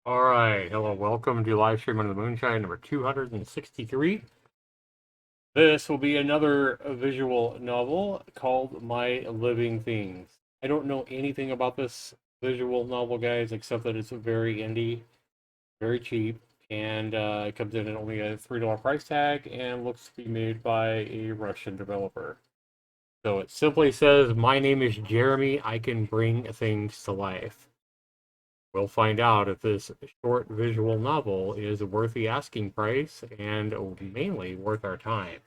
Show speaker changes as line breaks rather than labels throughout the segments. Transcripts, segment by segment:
Alright, hello, welcome to LiveStream under the Moonshine number 263. This will be another visual novel called My Living Things. I don't know anything about this visual novel, guys, except that it's very indie, very cheap, and it comes in at only a $3 price tag and looks to be made by a Russian developer. So it simply says, "My name is Jeremy, I can bring things to life." We'll find out if this short visual novel is worth the asking price and mainly worth our time.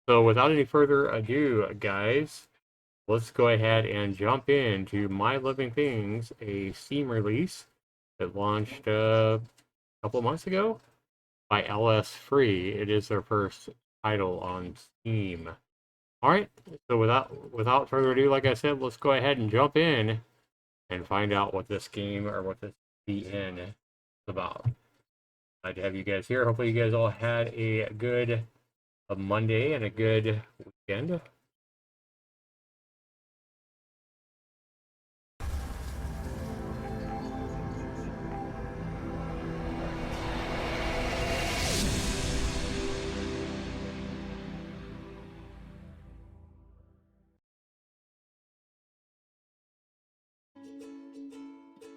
So without any further ado, guys, let's go ahead and jump into My Living Things, a Steam release that launched a couple months ago by LS Free. It is their first title on Steam. All right, so without further ado, like I said, let's go ahead and jump in and find out what this game or what this BN is about. Glad to have you guys here. Hopefully you guys all had a good Monday and a good weekend.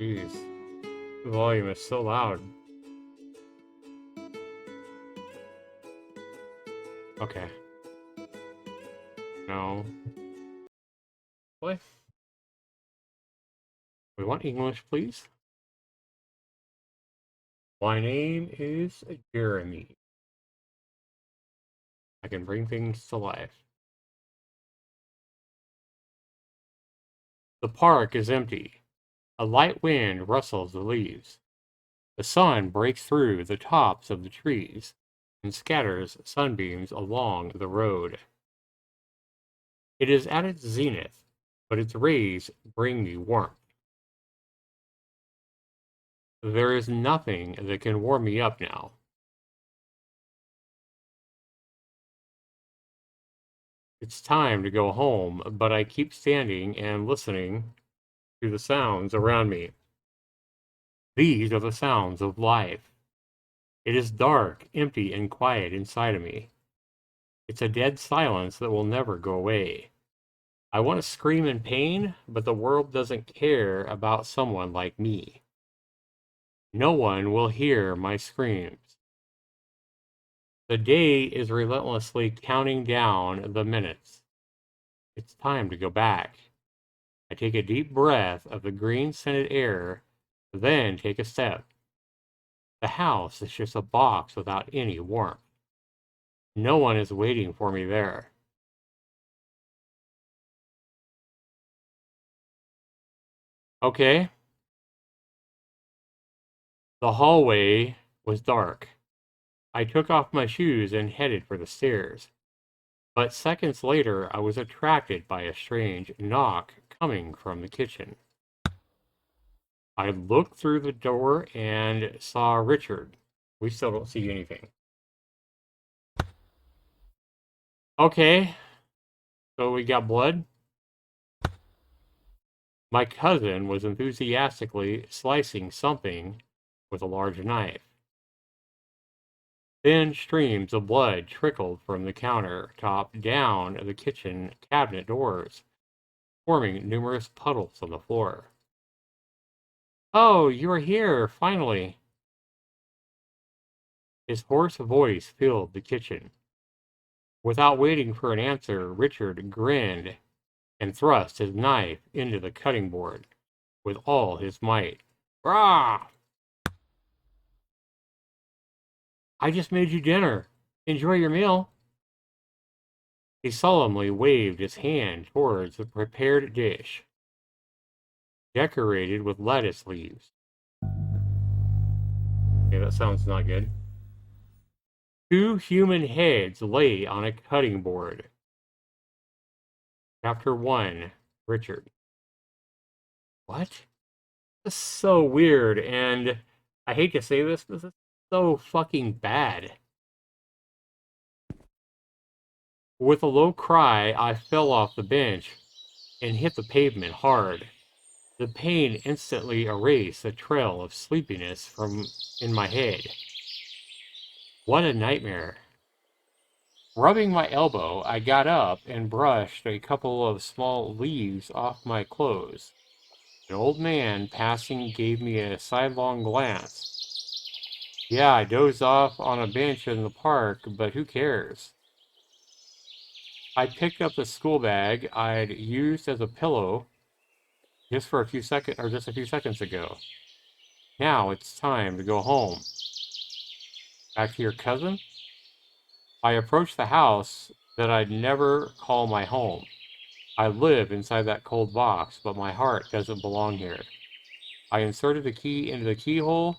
Jeez, the volume is so loud. Okay. No. What? We want English, please. My name is Jeremy. I can bring things to life. The park is empty. A light wind rustles the leaves. The sun breaks through the tops of the trees and scatters sunbeams along the road. It is at its zenith, but its rays bring me warmth. There is nothing that can warm me up now. It's time to go home, but I keep standing and listening to the sounds around me. These are the sounds of life. It is dark, empty, and quiet inside of me. It's a dead silence that will never go away. I want to scream in pain, but the world doesn't care about someone like me. No one will hear my screams. The day is relentlessly counting down the minutes. It's time to go back. I take a deep breath of the green scented air, then take a step. The house is just a box without any warmth. No one is waiting for me there. Okay. The hallway was dark. I took off my shoes and headed for the stairs. But seconds later, I was attracted by a strange knock coming from the kitchen. I looked through the door and saw Richard. We still don't see anything. Okay, so we got blood. My cousin was enthusiastically slicing something with a large knife. Thin streams of blood trickled from the countertop down the kitchen cabinet doors, forming numerous puddles on the floor. "Oh, you are here, finally!" His hoarse voice filled the kitchen. Without waiting for an answer, Richard grinned and thrust his knife into the cutting board with all his might. "Rah! I just made you dinner. Enjoy your meal." He solemnly waved his hand towards the prepared dish, decorated with lettuce leaves. Okay, that sounds not good. Two human heads lay on a cutting board. Chapter 1, Richard. What? This is so weird, and I hate to say this, this is so fucking bad. With a low cry, I fell off the bench and hit the pavement hard. The pain instantly erased the trail of sleepiness from in my head. What a nightmare. Rubbing my elbow, I got up and brushed a couple of small leaves off my clothes. An old man passing gave me a sidelong glance. Yeah, I dozed off on a bench in the park, but who cares? I picked up the school bag I'd used as a pillow just a few seconds ago. Now it's time to go home. Back to your cousin? I approached the house that I'd never call my home. I live inside that cold box, but my heart doesn't belong here. I inserted the key into the keyhole,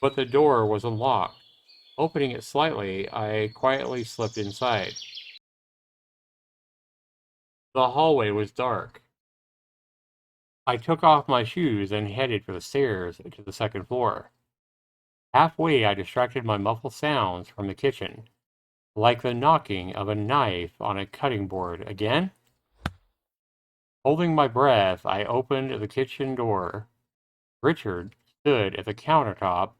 but the door was unlocked. Opening it slightly, I quietly slipped inside. The hallway was dark. I took off my shoes and headed for the stairs to the second floor. Halfway, I distracted my muffled sounds from the kitchen, like the knocking of a knife on a cutting board. Again? Holding my breath, I opened the kitchen door. Richard stood at the countertop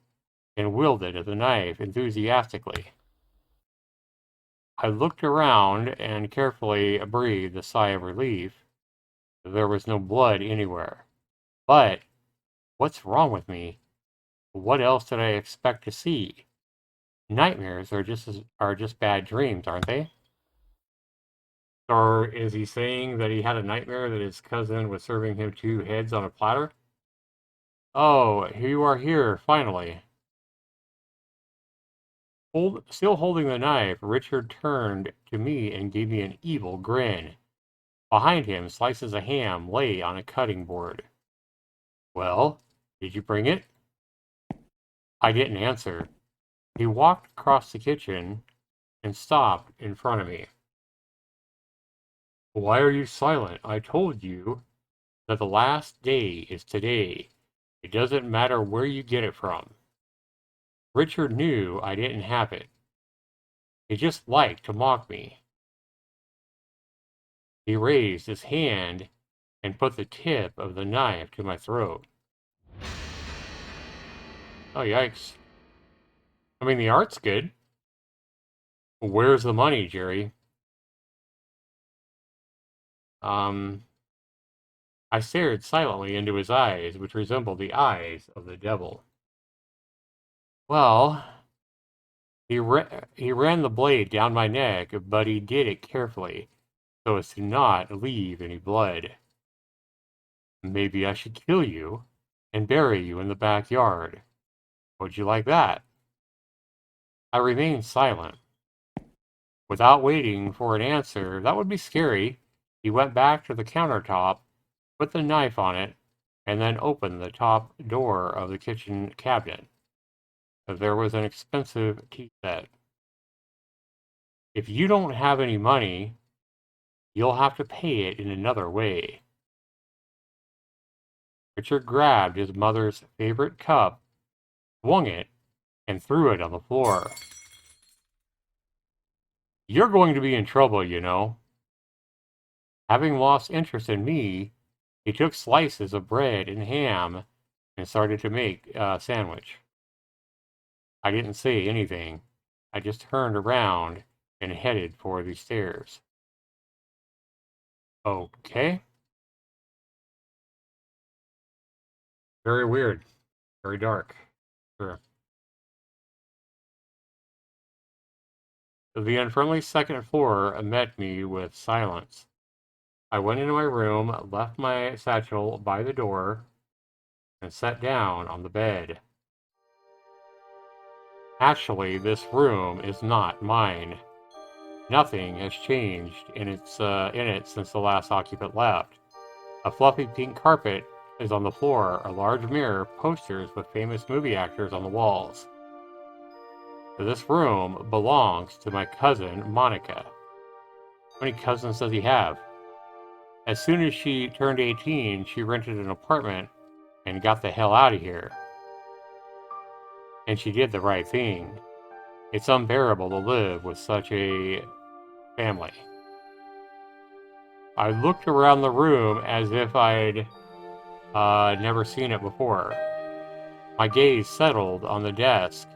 and wielded the knife enthusiastically. I looked around and carefully breathed a sigh of relief. There was no blood anywhere. But what's wrong with me? What else did I expect to see? Nightmares are just bad dreams, aren't they? Or is he saying that he had a nightmare that his cousin was serving him two heads on a platter? Oh, you are here, finally. Still holding the knife, Richard turned to me and gave me an evil grin. Behind him, slices of ham lay on a cutting board. Well, did you bring it? I didn't answer. He walked across the kitchen and stopped in front of me. Why are you silent? I told you that the last day is today. It doesn't matter where you get it from. Richard knew I didn't have it. He just liked to mock me. He raised his hand and put the tip of the knife to my throat. Oh, yikes. I mean, the art's good. Where's the money, Jerry? I stared silently into his eyes, which resembled the eyes of the devil. Well, he ran the blade down my neck, but he did it carefully, so as to not leave any blood. Maybe I should kill you and bury you in the backyard. Would you like that? I remained silent. Without waiting for an answer, that would be scary. He went back to the countertop, put the knife on it, and then opened the top door of the kitchen cabinet. There was an expensive tea set. If you don't have any money, you'll have to pay it in another way. Richard grabbed his mother's favorite cup, swung it, and threw it on the floor. You're going to be in trouble, you know. Having lost interest in me, he took slices of bread and ham and started to make a sandwich. I didn't say anything. I just turned around and headed for the stairs. Okay. Very weird. Very dark. Sure. The unfriendly second floor met me with silence. I went into my room, left my satchel by the door, and sat down on the bed. Actually, this room is not mine. Nothing has changed in it since the last occupant left. A fluffy pink carpet is on the floor, a large mirror, posters with famous movie actors on the walls. This room belongs to my cousin, Monica. How many cousins does he have? As soon as she turned 18, she rented an apartment and got the hell out of here. And she did the right thing. It's unbearable to live with such a family. I looked around the room as if I'd Never seen it before. My gaze settled on the desk.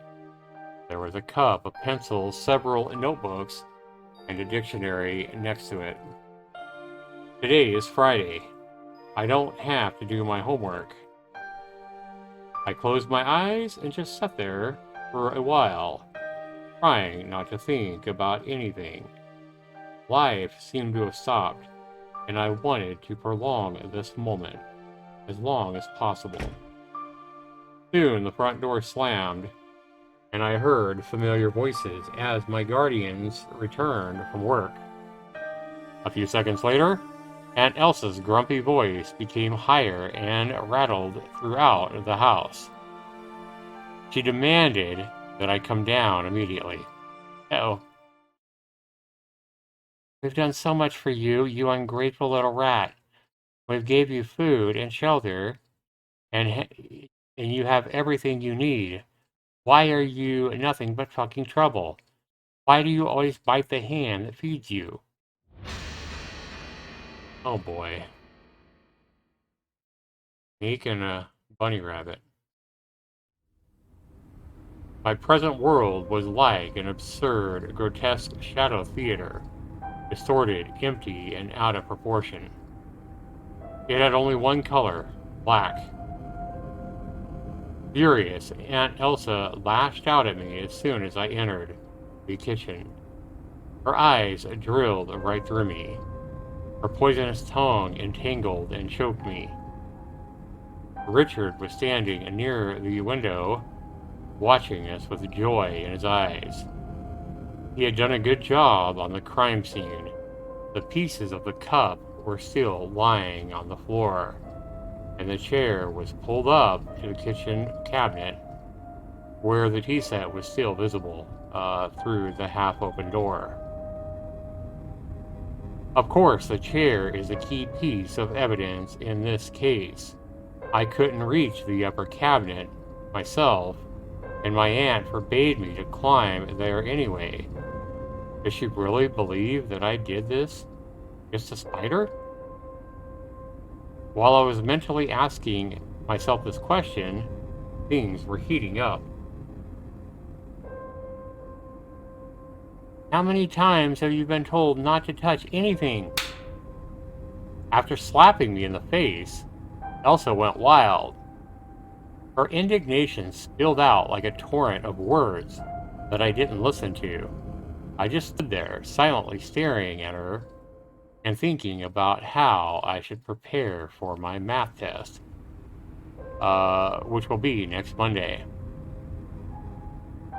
There was a cup, a pencil, several notebooks, and a dictionary next to it. Today is Friday. I don't have to do my homework. I closed my eyes and just sat there for a while, trying not to think about anything. Life seemed to have stopped, and I wanted to prolong this moment as long as possible. Soon the front door slammed, and I heard familiar voices as my guardians returned from work. A few seconds later, Aunt Elsa's grumpy voice became higher and rattled throughout the house. She demanded that I come down immediately. Uh-oh. We've done so much for you, you ungrateful little rat. We've gave you food and shelter, and you have everything you need. Why are you nothing but fucking trouble? Why do you always bite the hand that feeds you? Oh boy. Meek and a bunny rabbit. My present world was like an absurd, grotesque shadow theater, distorted, empty, and out of proportion. It had only one color, black. Furious, Aunt Elsa lashed out at me as soon as I entered the kitchen. Her eyes drilled right through me. Her poisonous tongue entangled and choked me. Richard was standing near the window, watching us with joy in his eyes. He had done a good job on the crime scene. The pieces of the cup were still lying on the floor, and the chair was pulled up to the kitchen cabinet, where the tea set was still visible through the half-open door. Of course, the chair is a key piece of evidence in this case. I couldn't reach the upper cabinet myself, and my aunt forbade me to climb there anyway. Does she really believe that I did this just to spite her? While I was mentally asking myself this question, things were heating up. How many times have you been told not to touch anything? After slapping me in the face, Elsa went wild. Her indignation spilled out like a torrent of words that I didn't listen to. I just stood there, silently staring at her and thinking about how I should prepare for my math test, which will be next Monday.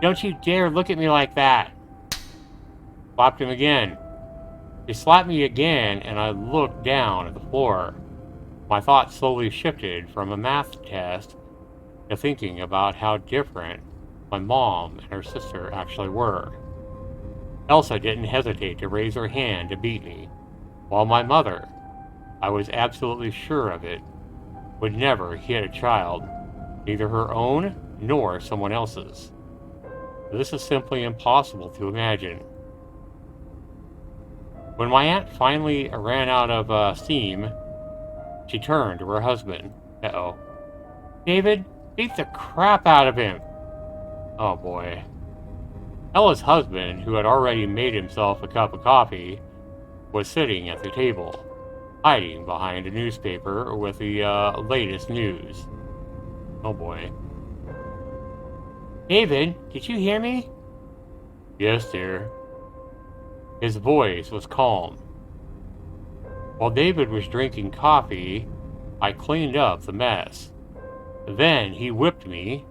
Don't you dare look at me like that! Slapped him again. He slapped me again, and I looked down at the floor. My thoughts slowly shifted from a math test to thinking about how different my mom and her sister actually were. Elsa didn't hesitate to raise her hand to beat me, while my mother, I was absolutely sure of it, would never hit a child, neither her own nor someone else's. This is simply impossible to imagine. When my aunt finally ran out of steam, she turned to her husband. Uh-oh. David, beat the crap out of him. Oh boy. Ella's husband, who had already made himself a cup of coffee, was sitting at the table, hiding behind a newspaper with the latest news. Oh boy. David, did you hear me? Yes, dear. His voice was calm. While David was drinking coffee, I cleaned up the mess. Then he whipped me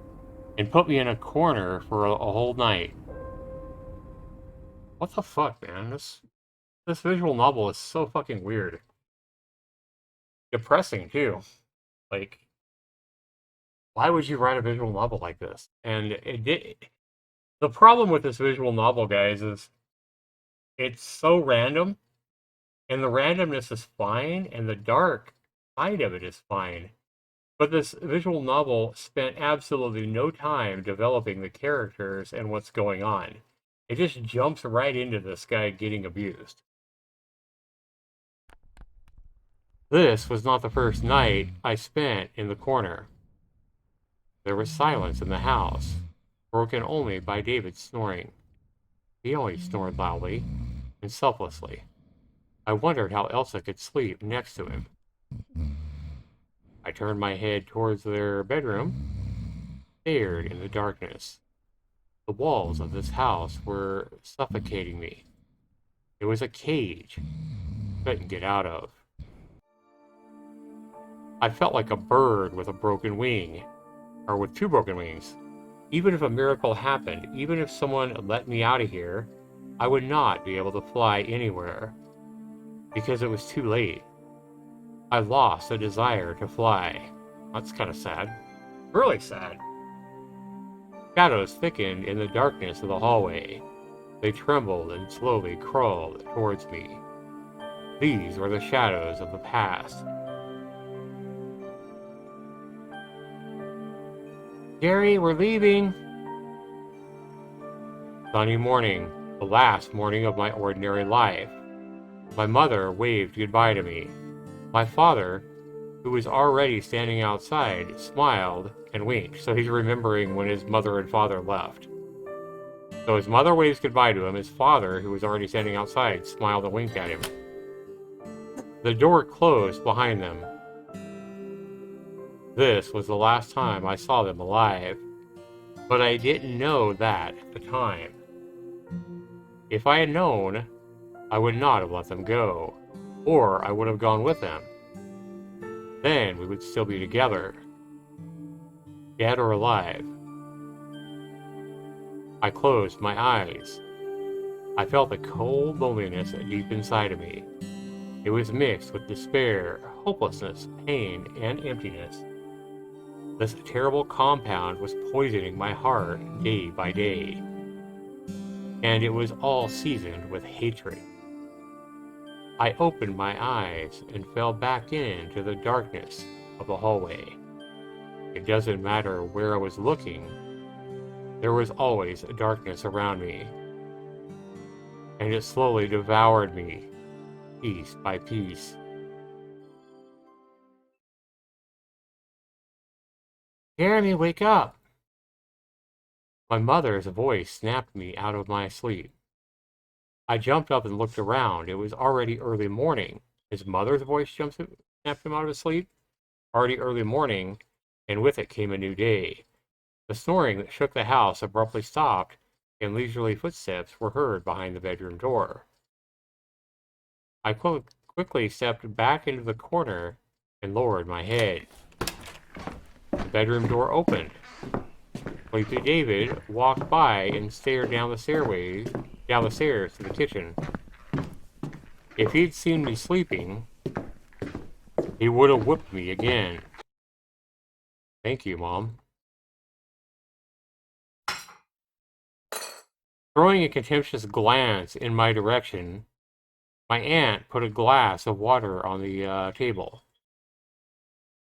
and put me in a corner for a whole night. What the fuck, man? This visual novel is so fucking weird. Depressing, too. Like, why would you write a visual novel like this? And the problem with this visual novel, guys, is it's so random, and the randomness is fine, and the dark side of it is fine. But this visual novel spent absolutely no time developing the characters and what's going on. It just jumps right into this guy getting abused. This was not the first night I spent in the corner. There was silence in the house, broken only by David's snoring. He always snored loudly and selflessly. I wondered how Elsa could sleep next to him. I turned my head towards their bedroom, stared in the darkness. The walls of this house were suffocating me. It was a cage I couldn't get out of. I felt like a bird with a broken wing, or with two broken wings. Even if a miracle happened, even if someone let me out of here, I would not be able to fly anywhere, because it was too late. I lost the desire to fly. That's kind of sad. Really sad. Shadows thickened in the darkness of the hallway. They trembled and slowly crawled towards me. These were the shadows of the past. Gary, we're leaving. Sunny morning, the last morning of my ordinary life. My mother waved goodbye to me. My father, who was already standing outside, smiled and winked, so he's remembering when his mother and father left. So his mother waves goodbye to him. His father, who was already standing outside, smiled and winked at him. The door closed behind them. This was the last time I saw them alive, but I didn't know that at the time. If I had known, I would not have let them go, or I would have gone with them. Then we would still be together, dead or alive. I closed my eyes. I felt the cold loneliness deep inside of me. It was mixed with despair, hopelessness, pain, and emptiness. This terrible compound was poisoning my heart day by day, and it was all seasoned with hatred. I opened my eyes and fell back into the darkness of the hallway. It doesn't matter where I was looking, there was always a darkness around me, and it slowly devoured me, piece by piece. Jeremy, wake up! My mother's voice snapped me out of my sleep. I jumped up and looked around. It was already early morning. His mother's voice snapped him out of his sleep. Already early morning, and with it came a new day. The snoring that shook the house abruptly stopped, and leisurely footsteps were heard behind the bedroom door. I quickly stepped back into the corner and lowered my head. The bedroom door opened. Sleepy David walked by and stared down the stairs to the kitchen. If he'd seen me sleeping, he would have whipped me again. Thank you, Mom. Throwing a contemptuous glance in my direction, my aunt put a glass of water on the table.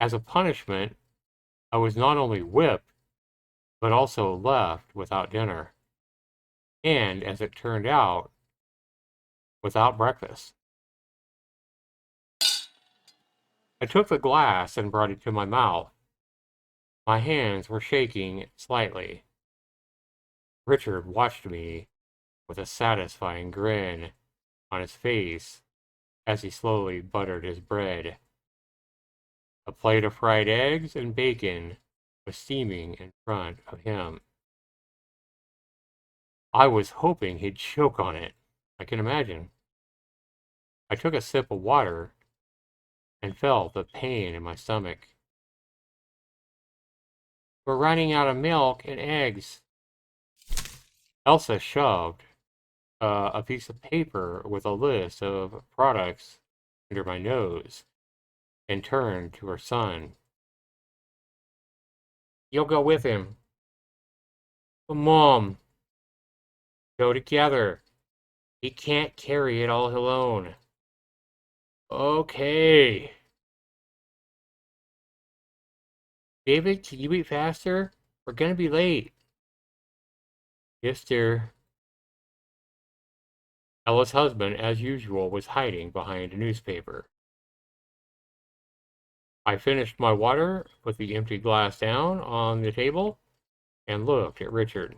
As a punishment, I was not only whipped, but also left without dinner. And, as it turned out, without breakfast. I took the glass and brought it to my mouth. My hands were shaking slightly. Richard watched me with a satisfying grin on his face as he slowly buttered his bread. A plate of fried eggs and bacon was steaming in front of him. I was hoping he'd choke on it. I can imagine. I took a sip of water and felt the pain in my stomach. We're running out of milk and eggs. Elsa shoved a piece of paper with a list of products under my nose and turned to her son. You'll go with him. But Mom, go together. He can't carry it all alone. Okay. David, can you eat faster? We're gonna be late. Yes, dear. Ella's husband, as usual, was hiding behind a newspaper. I finished my water, put the empty glass down on the table, and looked at Richard.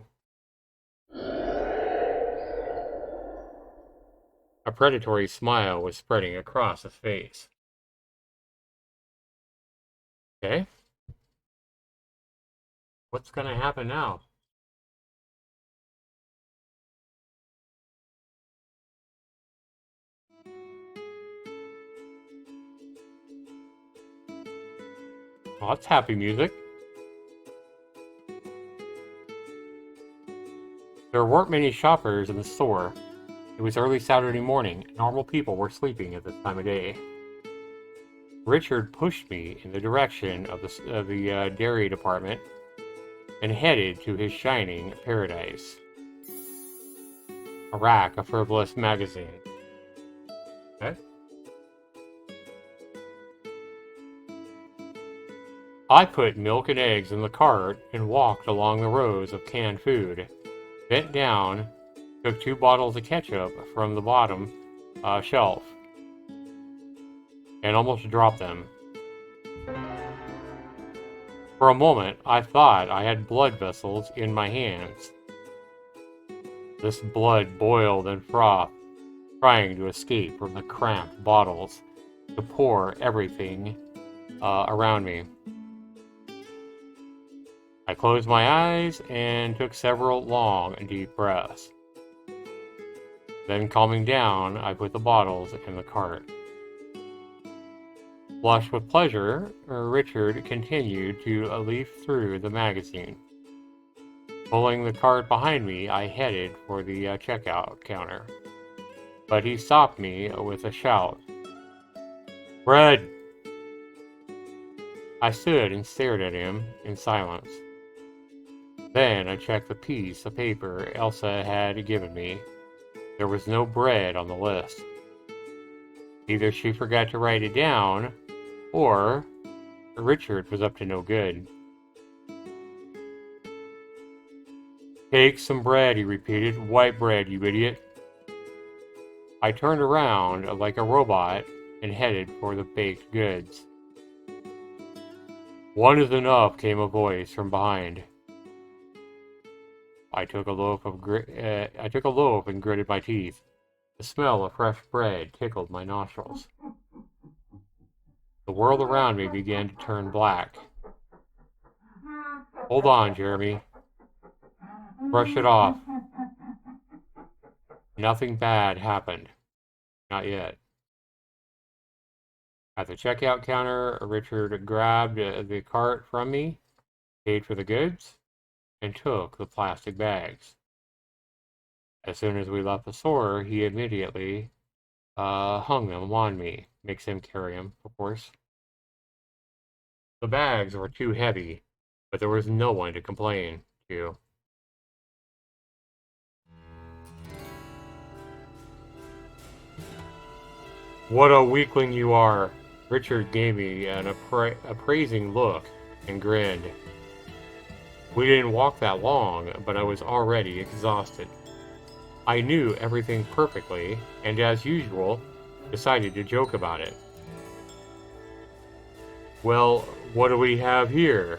A predatory smile was spreading across his face. Okay. What's going to happen now? Well, that's happy music. There weren't many shoppers in the store. It was early Saturday morning. Normal people were sleeping at this time of day. Richard pushed me in the direction of the dairy department and headed to his shining paradise. A rack of frivolous magazines. Okay. I put milk and eggs in the cart and walked along the rows of canned food. Bent down, took 2 bottles of ketchup from the bottom shelf, and almost dropped them. For a moment, I thought I had blood vessels in my hands. This blood boiled and frothed, trying to escape from the cramped bottles to pour everything around me. I closed my eyes and took several long and deep breaths. Then, calming down, I put the bottles in the cart. Flushed with pleasure, Richard continued to leaf through the magazine. Pulling the cart behind me, I headed for the checkout counter. But he stopped me with a shout. "Bread!" I stood and stared at him in silence. Then I checked the piece of paper Elsa had given me. There was no bread on the list. Either she forgot to write it down, or Richard was up to no good. "Take some bread," he repeated. "White bread, you idiot." I turned around like a robot and headed for the baked goods. "One is enough," came a voice from behind. I took a loaf and gritted my teeth. The smell of fresh bread tickled my nostrils. The world around me began to turn black. "Hold on, Jeremy. Brush it off." Nothing bad happened. Not yet. At the checkout counter, Richard grabbed the cart from me, paid for the goods, and took the plastic bags. As soon as we left the store, he immediately hung them on me. Makes him carry them, of course. The bags were too heavy, but there was no one to complain to. "What a weakling you are!" Richard gave me an appraising look and grinned. We didn't walk that long, but I was already exhausted. I knew everything perfectly, and as usual, decided to joke about it. "Well, what do we have here?"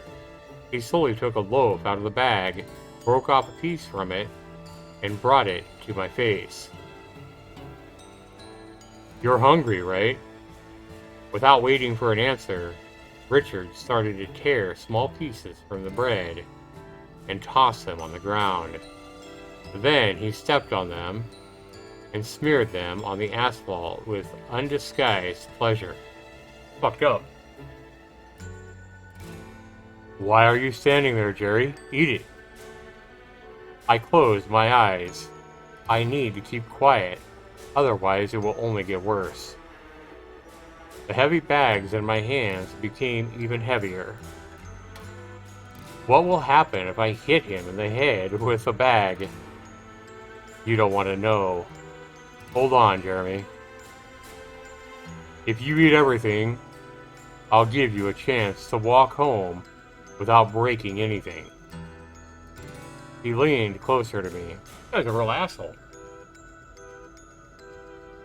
He slowly took a loaf out of the bag, broke off a piece from it, and brought it to my face. "You're hungry, right?" Without waiting for an answer, Richard started to tear small pieces from the bread and toss them on the ground. Then he stepped on them and smeared them on the asphalt with undisguised pleasure. Fucked up. "Why are you standing there, Jerry? Eat it." I closed my eyes. I need to keep quiet, otherwise it will only get worse. The heavy bags in my hands became even heavier. What will happen if I hit him in the head with a bag? You don't want to know. Hold on, Jeremy. If you eat everything, I'll give you a chance to walk home without breaking anything. He leaned closer to me. That was a real asshole.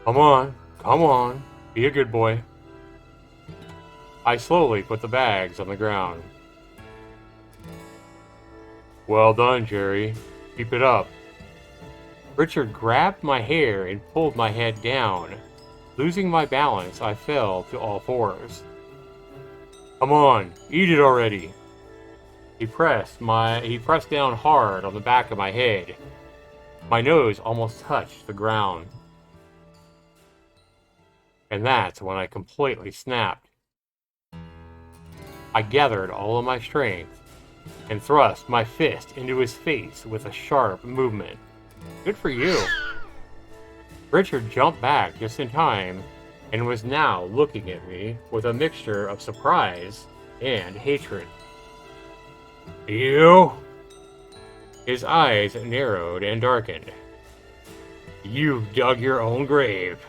Come on, be a good boy. I slowly put the bags on the ground. Well done, Jerry. Keep it up. Richard grabbed my hair and pulled my head down. Losing my balance, I fell to all fours. Come on, eat it already. He pressed down hard on the back of my head. My nose almost touched the ground. And that's when I completely snapped. I gathered all of my strength and thrust my fist into his face with a sharp movement. Good for you. Richard jumped back just in time and was now looking at me with a mixture of surprise and hatred. You? His eyes narrowed and darkened. You've dug your own grave.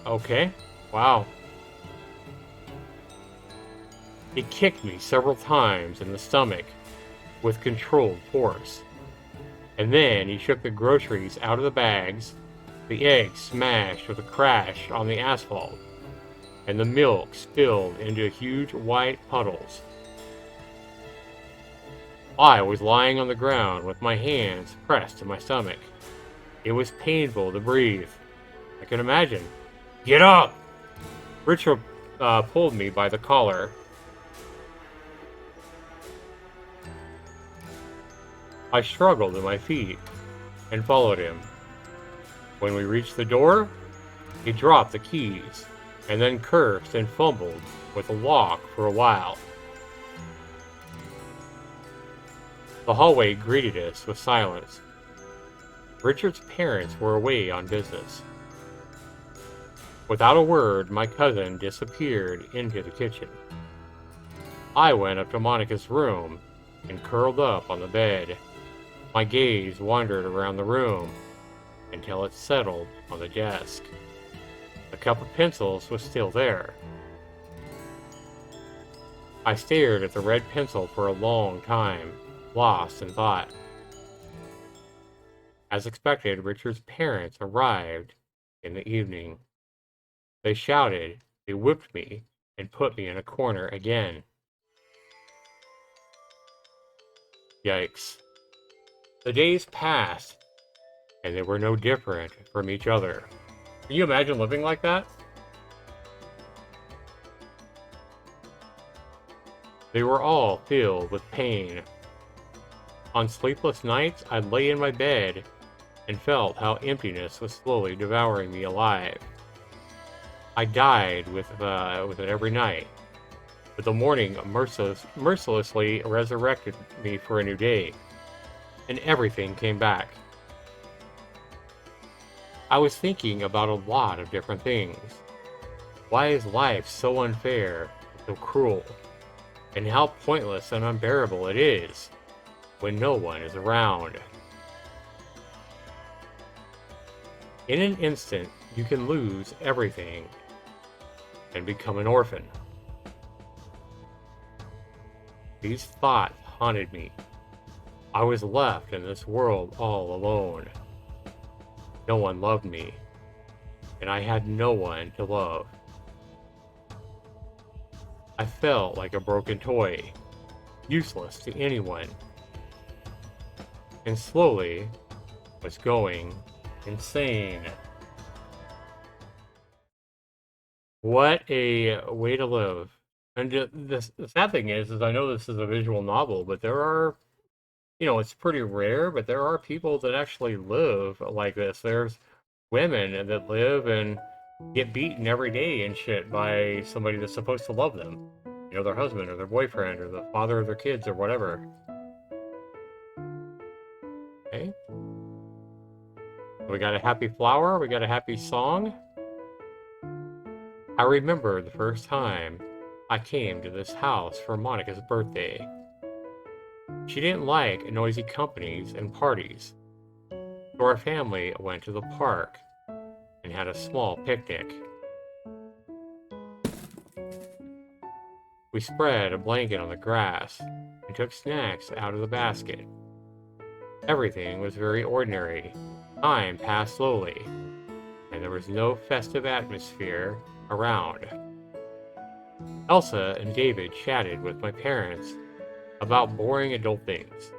Okay, wow. He kicked me several times in the stomach with controlled force. And then he shook the groceries out of the bags, the eggs smashed with a crash on the asphalt, and the milk spilled into huge white puddles. I was lying on the ground with my hands pressed to my stomach. It was painful to breathe. I can imagine. Get up! Richard pulled me by the collar. I struggled to my feet and followed him. When we reached the door, he dropped the keys and then cursed and fumbled with the lock for a while. The hallway greeted us with silence. Richard's parents were away on business. Without a word, my cousin disappeared into the kitchen. I went up to Monica's room and curled up on the bed. My gaze wandered around the room until it settled on the desk. The cup of pencils was still there. I stared at the red pencil for a long time, lost in thought. As expected, Richard's parents arrived in the evening. They shouted, they whipped me, and put me in a corner again. Yikes. The days passed, and they were no different from each other. Can you imagine living like that? They were all filled with pain. On sleepless nights, I'd lay in my bed and felt how emptiness was slowly devouring me alive. I died with it every night, but the morning mercilessly resurrected me for a new day, and everything came back. I was thinking about a lot of different things. Why is life so unfair, so cruel, and how pointless and unbearable it is when no one is around? In an instant, you can lose everything and become an orphan. These thoughts haunted me. I was left in this world all alone. No one loved me, and I had no one to love. I felt like a broken toy, useless to anyone, and slowly was going insane. What a way to live. And the sad thing is I know this is a visual novel, but there are, it's pretty rare, but there are people that actually live like this. There's women that live and get beaten every day and shit by somebody that's supposed to love them. Their husband or their boyfriend or the father of their kids or whatever. Okay. We got a happy flower. We got a happy song. I remember the first time I came to this house for Monica's birthday. She didn't like noisy companies and parties, so our family went to the park and had a small picnic. We spread a blanket on the grass and took snacks out of the basket. Everything was very ordinary. Time passed slowly, and and there was no festive atmosphere around. Elsa and David chatted with my parents about boring adult things,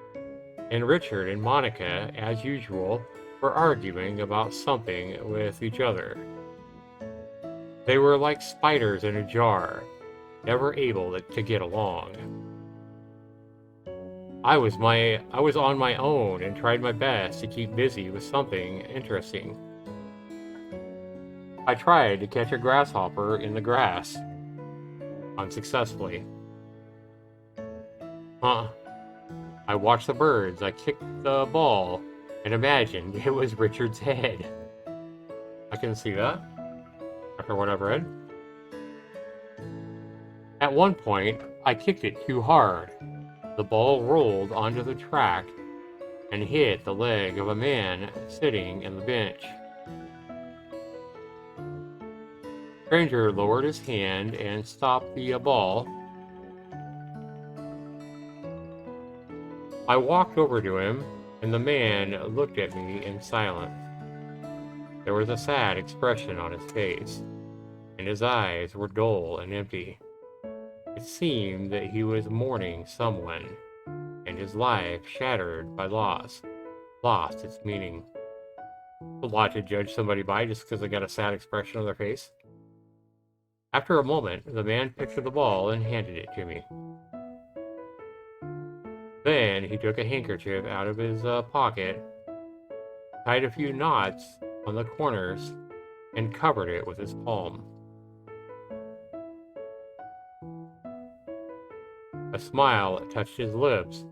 and Richard and Monica, as usual, were arguing about something with each other. They were like spiders in a jar, never able to get along. I was on my own and tried my best to keep busy with something interesting. I tried to catch a grasshopper in the grass, unsuccessfully. I watched the birds, I kicked the ball, and imagined it was Richard's head. I can see that, after what I've read. At one point, I kicked it too hard. The ball rolled onto the track and hit the leg of a man sitting in the bench. The stranger lowered his hand and stopped the ball. I walked over to him, and the man looked at me in silence. There was a sad expression on his face, and his eyes were dull and empty. It seemed that he was mourning someone, and his life, shattered by loss, lost its meaning. It's a lot to judge somebody by just because they got a sad expression on their face. After a moment, the man picked up the ball and handed it to me. Then he took a handkerchief out of his pocket, tied a few knots on the corners, and covered it with his palm. A smile touched his lips,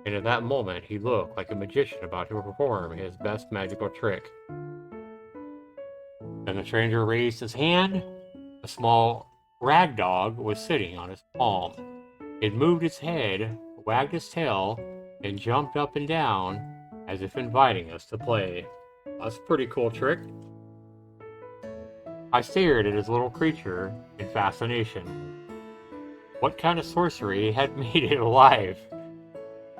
and at that moment he looked like a magician about to perform his best magical trick. Then the stranger raised his hand. A small rag dog was sitting on his palm. It moved its head, wagged its tail, and jumped up and down as if inviting us to play. That's a pretty cool trick. I stared at his little creature in fascination. What kind of sorcery had made it alive?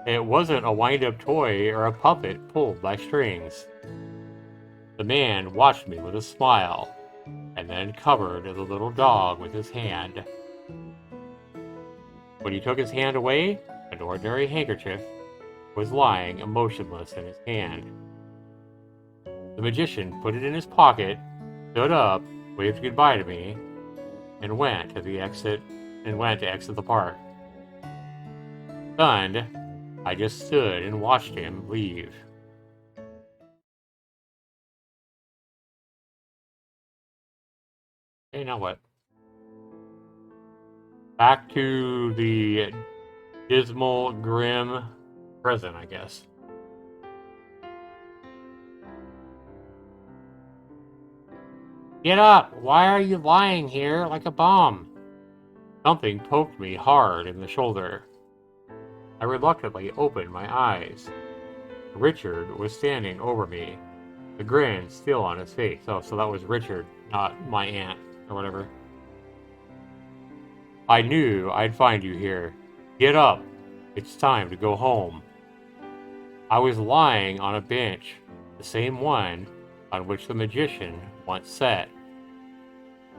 It wasn't a wind-up toy or a puppet pulled by strings. The man watched me with a smile, and then covered the little dog with his hand. When he took his hand away, an ordinary handkerchief was lying motionless in his hand. The magician put it in his pocket, stood up, waved goodbye to me, and went to exit the park. Stunned, I just stood and watched him leave. Okay, now what? Back to the dismal, grim present, I guess. Get up! Why are you lying here like a bomb? Something poked me hard in the shoulder. I reluctantly opened my eyes. Richard was standing over me, the grin still on his face. Oh, so that was Richard, not my aunt, or whatever. I knew I'd find you here. Get up. It's time to go home. I was lying on a bench, the same one on which the magician once sat.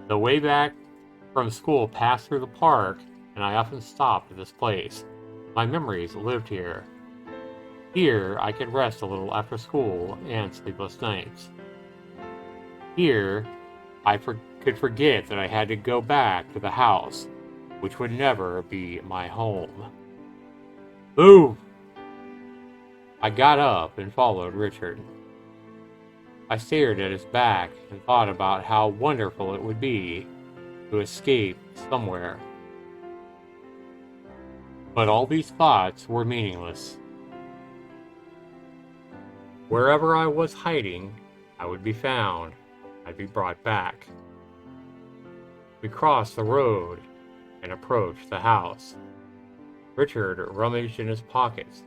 The way back from school passed through the park, and I often stopped at this place. My memories lived here. Here I could rest a little after school and sleepless nights. Here I could forget that I had to go back to the house, which would never be my home. Move! I got up and followed Richard. I stared at his back and thought about how wonderful it would be to escape somewhere. But all these thoughts were meaningless. Wherever I was hiding, I would be found. I'd be brought back. We crossed the road and approached the house. Richard rummaged in his pockets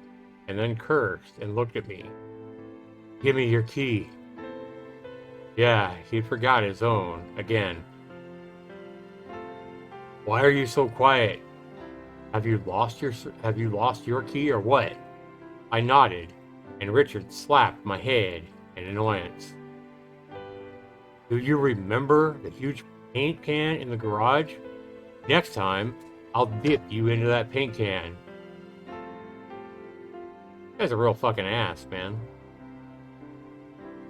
and then cursed and looked at me. Give me your key. Yeah, he forgot his own again. Why are you so quiet? Have you lost your key or what? I nodded, and Richard slapped my head in annoyance. Do you remember the huge paint can in the garage? Next time, I'll dip you into that paint can. You guy's a real fucking ass, man.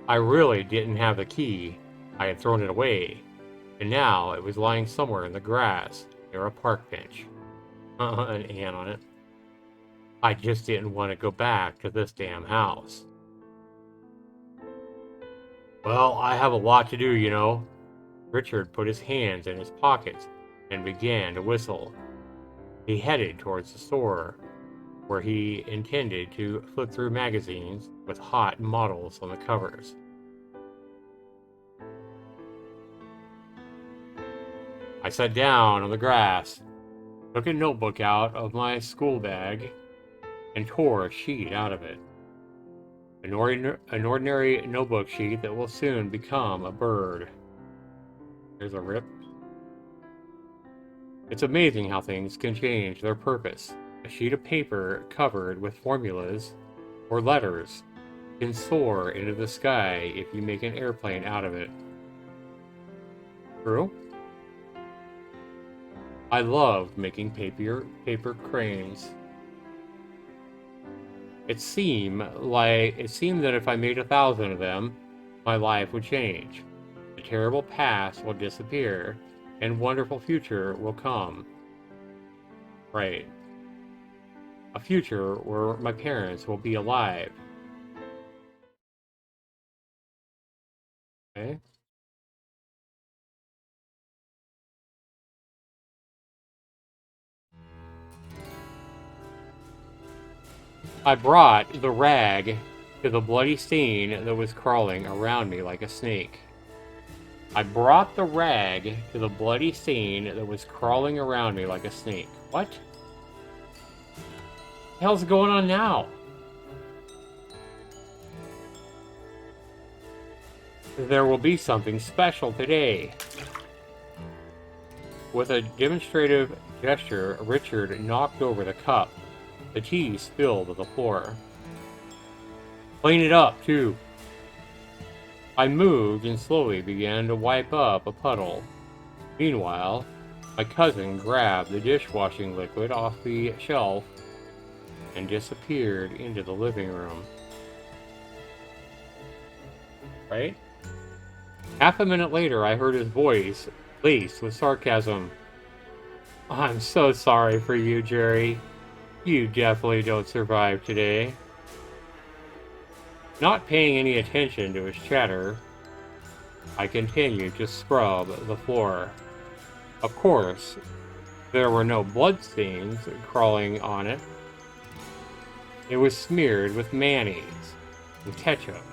I really didn't have the key. I had thrown it away. And now it was lying somewhere in the grass near a park bench. An ant on it. I just didn't want to go back to this damn house. Well, I have a lot to do, you know. Richard put his hands in his pockets and began to whistle. He headed towards the store, where he intended to flip through magazines with hot models on the covers. I sat down on the grass, took a notebook out of my school bag, and tore a sheet out of it. An ordinary notebook sheet that will soon become a bird. There's a rip. It's amazing how things can change their purpose. A sheet of paper covered with formulas or letters can soar into the sky if you make an airplane out of it. True? I loved making paper cranes. It seemed that if I made 1,000 of them, my life would change. The terrible past will disappear, and wonderful future will come. Right. A future where my parents will be alive. Okay. I brought the rag to the bloody stain that was crawling around me like a snake. I brought the rag to the bloody stain that was crawling around me like a snake. What? The hell's going on now? There will be something special today. With a demonstrative gesture, Richard knocked over the cup. The tea spilled to the floor. Clean it up, too. I moved and slowly began to wipe up a puddle. Meanwhile, my cousin grabbed the dishwashing liquid off the shelf and disappeared into the living room. Right? Half a minute later, I heard his voice, laced with sarcasm. I'm so sorry for you, Jerry. You definitely don't survive today. Not paying any attention to his chatter, I continued to scrub the floor. Of course, there were no bloodstains crawling on it. It was smeared with mayonnaise and ketchup,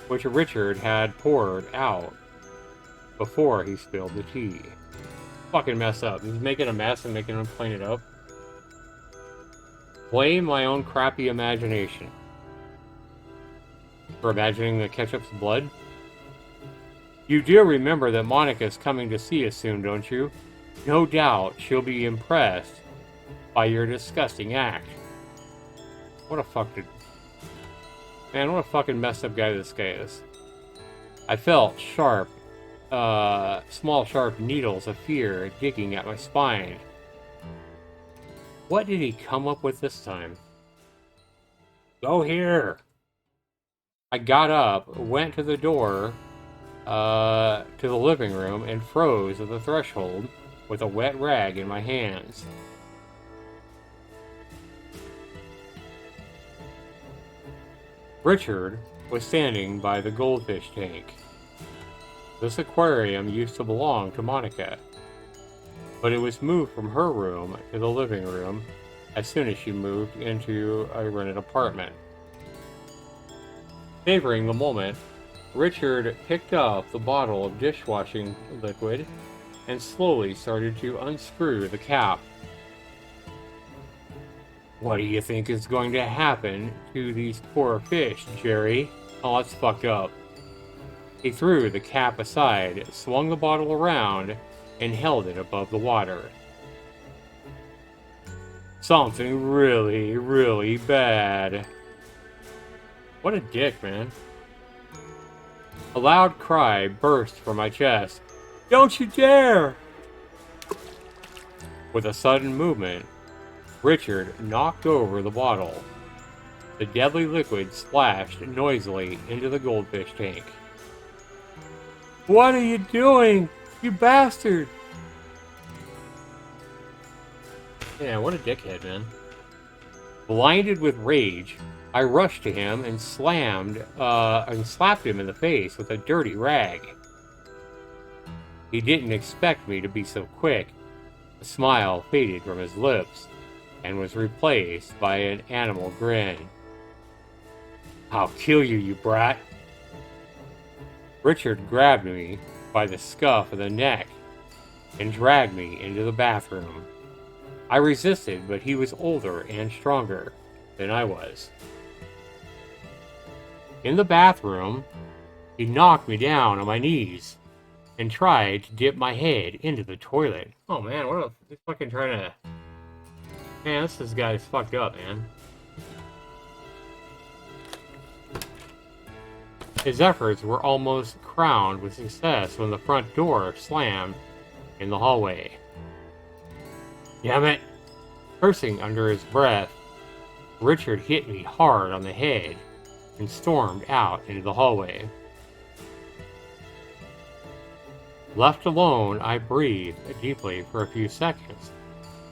which Richard had poured out before he spilled the tea. Fucking mess up. He's making a mess and making him clean it up. Blame my own crappy imagination. For imagining the ketchup's blood? You do remember that Monica's coming to see us soon, don't you? No doubt she'll be impressed by your disgusting act. What a fucking... Man, what a fucking messed up guy this guy is. I felt small sharp needles of fear digging at my spine. What did he come up with this time? Go here! I got up, went to the door, to the living room, and froze at the threshold with a wet rag in my hands. Richard was standing by the goldfish tank. This aquarium used to belong to Monica, but it was moved from her room to the living room as soon as she moved into a rented apartment. Savoring the moment, Richard picked up the bottle of dishwashing liquid and slowly started to unscrew the cap. What do you think is going to happen to these poor fish, Jerry? Oh, that's fucked up. He threw the cap aside, swung the bottle around, and held it above the water. Something really, really bad. What a dick, man. A loud cry burst from my chest. Don't you dare! With a sudden movement, Richard knocked over the bottle. The deadly liquid splashed noisily into the goldfish tank. What are you doing, you bastard? Yeah, what a dickhead, man. Blinded with rage, I rushed to him and slapped him in the face with a dirty rag. He didn't expect me to be so quick. The smile faded from his lips and was replaced by an animal grin. I'll kill you, you brat. Richard grabbed me by the scuff of the neck and dragged me into the bathroom. I resisted, but he was older and stronger than I was. In the bathroom, he knocked me down on my knees and tried to dip my head into the toilet. Oh man, what a he's fucking trying to. Man, this guy's fucked up, man. His efforts were almost crowned with success when the front door slammed in the hallway. Damn it! Cursing under his breath, Richard hit me hard on the head and stormed out into the hallway. Left alone, I breathed deeply for a few seconds,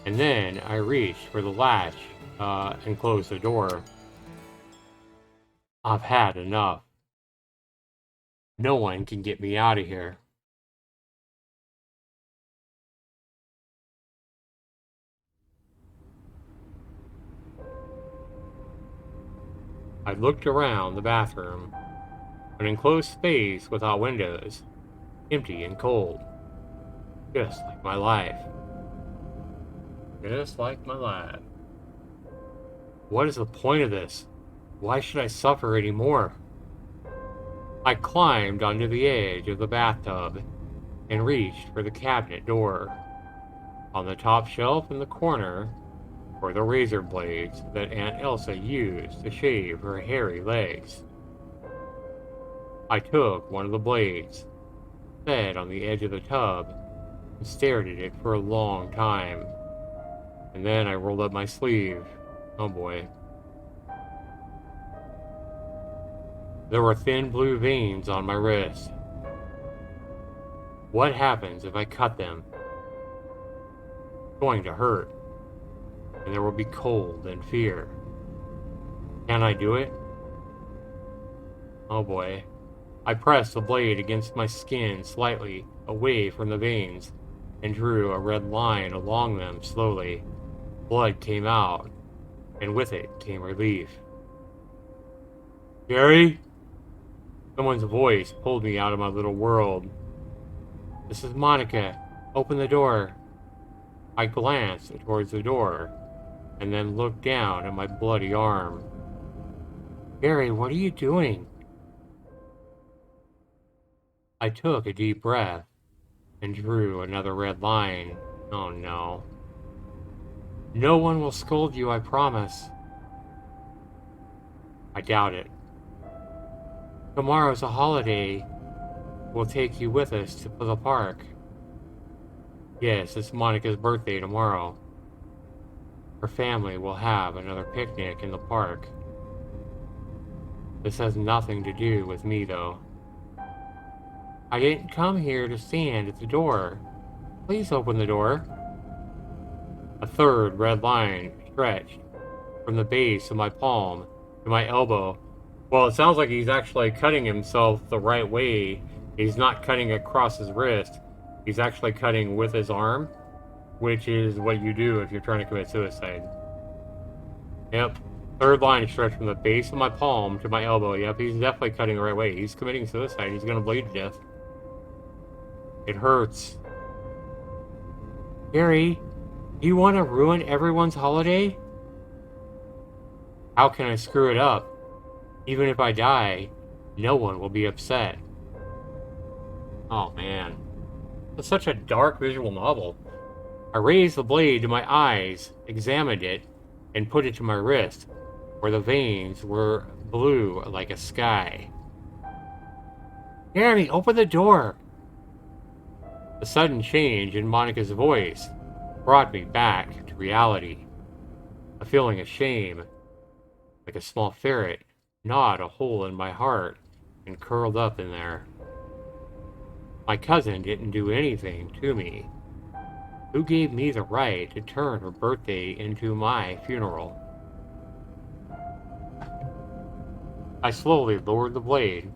and then I reached for the latch and closed the door. I've had enough. No one can get me out of here. I looked around the bathroom, an enclosed space without windows, empty and cold, just like my life. Just like my life. What is the point of this? Why should I suffer anymore? I climbed onto the edge of the bathtub and reached for the cabinet door. On the top shelf in the corner were the razor blades that Aunt Elsa used to shave her hairy legs. I took one of the blades, sat on the edge of the tub, and stared at it for a long time. And then I rolled up my sleeve. Oh boy. There were thin blue veins on my wrist. What happens if I cut them? It's going to hurt, and there will be cold and fear. Can I do it? Oh boy. I pressed the blade against my skin slightly away from the veins and drew a red line along them slowly. Blood came out, and with it came relief. Gary? Someone's voice pulled me out of my little world. This is Monica. Open the door. I glanced towards the door, and then looked down at my bloody arm. Gary, what are you doing? I took a deep breath and drew another red line. Oh no. No one will scold you, I promise. I doubt it. Tomorrow's a holiday. We'll take you with us to the park. Yes, it's Monica's birthday tomorrow. Her family will have another picnic in the park. This has nothing to do with me, though. I didn't come here to stand at the door. Please open the door. A third red line stretched from the base of my palm to my elbow. Well, it sounds like he's actually cutting himself the right way. He's not cutting across his wrist. He's actually cutting with his arm, which is what you do if you're trying to commit suicide. Yep. Third line stretched from the base of my palm to my elbow. Yep, he's definitely cutting the right way. He's committing suicide. He's going to bleed to death. It hurts. Gary, do you want to ruin everyone's holiday? How can I screw it up? Even if I die, no one will be upset. Oh man. It's such a dark visual novel. I raised the blade to my eyes, examined it, and put it to my wrist, where the veins were blue like a sky. Jeremy, open the door! The sudden change in Monica's voice brought me back to reality. A feeling of shame, like a small ferret, gnawed a hole in my heart and curled up in there. My cousin didn't do anything to me. Who gave me the right to turn her birthday into my funeral? I slowly lowered the blade.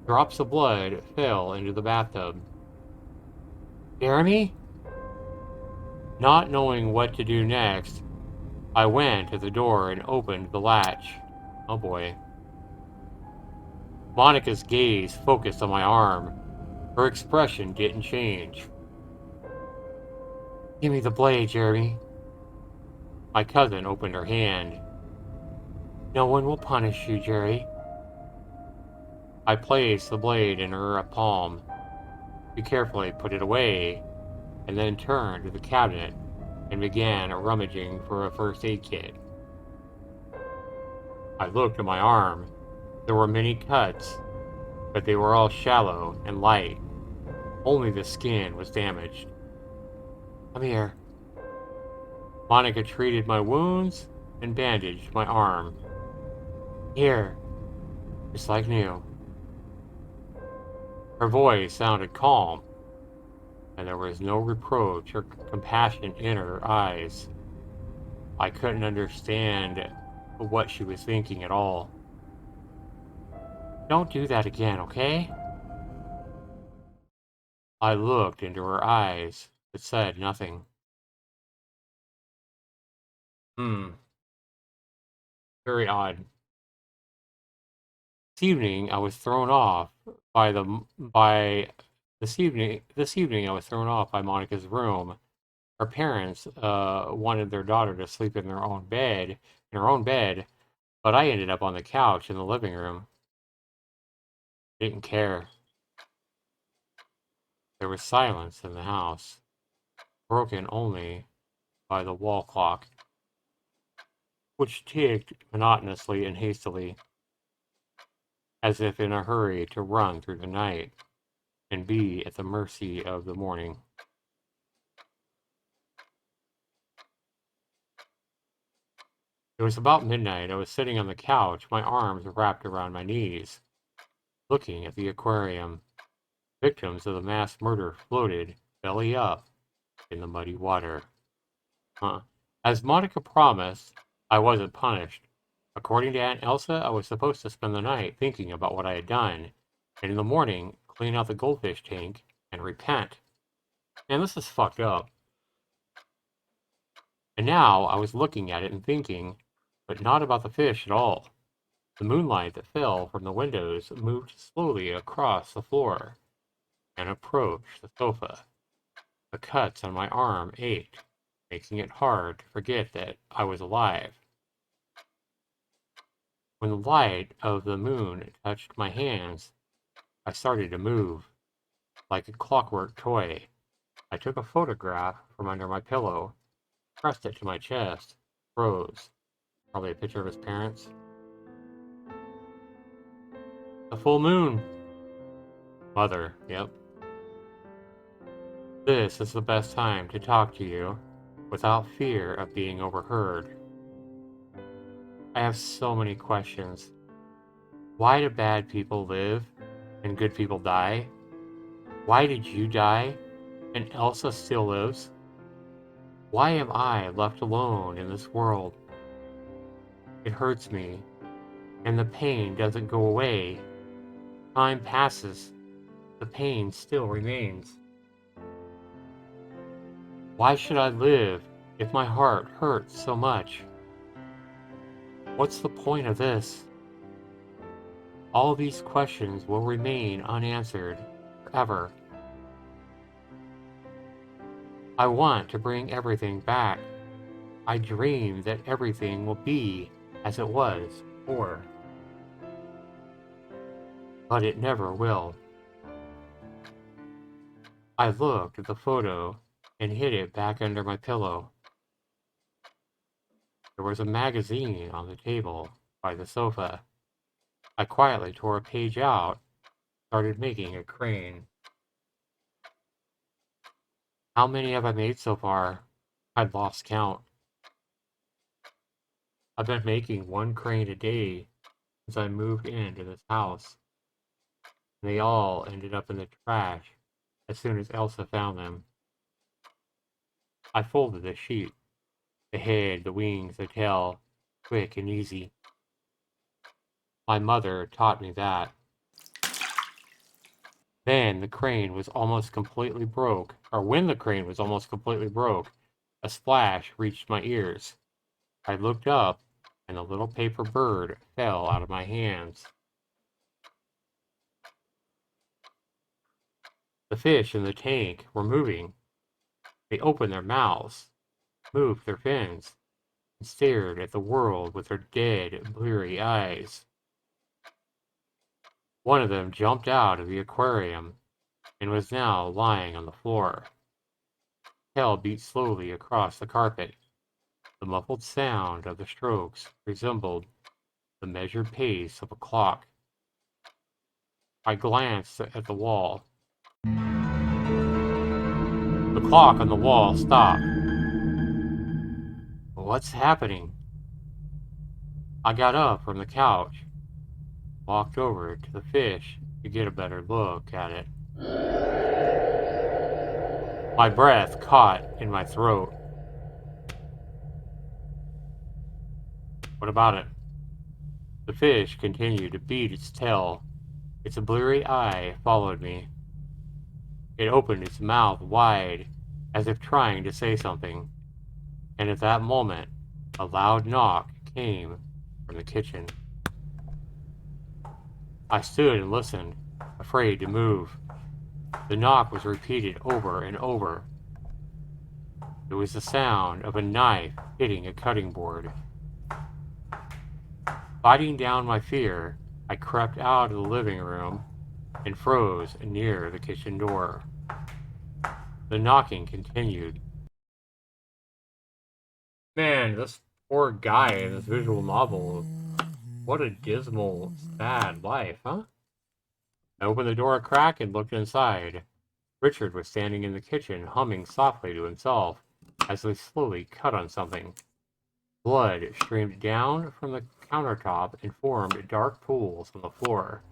Drops of blood fell into the bathtub. Jeremy? Not knowing what to do next, I went to the door and opened the latch. Oh boy. Monica's gaze focused on my arm. Her expression didn't change. Give me the blade, Jeremy. My cousin opened her hand. No one will punish you, Jerry. I placed the blade in her palm. She carefully put it away, and then turned to the cabinet and began rummaging for a first aid kit. I looked at my arm. There were many cuts, but they were all shallow and light. Only the skin was damaged. Come here. Monica treated my wounds and bandaged my arm. Here, just like new. Her voice sounded calm, and there was no reproach or compassion in her eyes. I couldn't understand what she was thinking at all. Don't do that again, okay? I looked into her eyes, but said nothing. Very odd. This evening I was thrown off by Monica's room. Her parents wanted their daughter to sleep in her own bed, but I ended up on the couch in the living room. Didn't care. There was silence in the house, broken only by the wall clock, which ticked monotonously and hastily, as if in a hurry to run through the night and be at the mercy of the morning. It was about midnight. I was sitting on the couch, my arms wrapped around my knees, looking at the aquarium. Victims of the mass murder floated, belly up, in the muddy water. As Monica promised, I wasn't punished. According to Aunt Elsa, I was supposed to spend the night thinking about what I had done, and in the morning, clean out the goldfish tank and repent. And this is fucked up. And now I was looking at it and thinking, but not about the fish at all. The moonlight that fell from the windows moved slowly across the floor and approached the sofa. The cuts on my arm ached, making it hard to forget that I was alive. When the light of the moon touched my hands, I started to move, like a clockwork toy. I took a photograph from under my pillow, pressed it to my chest, froze. Probably a picture of his parents. The full moon. Mother, yep. This is the best time to talk to you without fear of being overheard. I have so many questions. Why do bad people live and good people die? Why did you die and Elsa still lives? Why am I left alone in this world? It hurts me, and the pain doesn't go away. Time passes, the pain still remains. Why should I live if my heart hurts so much? What's the point of this? All these questions will remain unanswered forever. I want to bring everything back. I dream that everything will be as it was before. But it never will. I looked at the photo and hid it back under my pillow. There was a magazine on the table by the sofa. I quietly tore a page out, started making a crane. How many have I made so far? I'd lost count. I've been making one crane a day since I moved into this house. They all ended up in the trash as soon as Elsa found them. I folded the sheet, the head, the wings, the tail, quick and easy. My mother taught me that. Then the crane was almost completely broke, or when the crane was almost completely broke, a splash reached my ears. I looked up, and a little paper bird fell out of my hands. The fish in the tank were moving. They opened their mouths, moved their fins, and stared at the world with their dead, bleary eyes. One of them jumped out of the aquarium and was now lying on the floor. Tail beat slowly across the carpet. The muffled sound of the strokes resembled the measured pace of a clock. I glanced at the wall. The clock on the wall stopped. What's happening? I got up from the couch, walked over to the fish to get a better look at it. My breath caught in my throat. What about it? The fish continued to beat its tail. Its bleary eye followed me. It opened its mouth wide, as if trying to say something. And at that moment, a loud knock came from the kitchen. I stood and listened, afraid to move. The knock was repeated over and over. It was the sound of a knife hitting a cutting board. Fighting down my fear, I crept out of the living room and froze near the kitchen door. The knocking continued. Man, this poor guy in this visual novel, what a dismal, sad life, huh? I opened the door a crack and looked inside. Richard was standing in the kitchen, humming softly to himself as he slowly cut on something. Blood streamed down from the countertop and formed dark pools on the floor.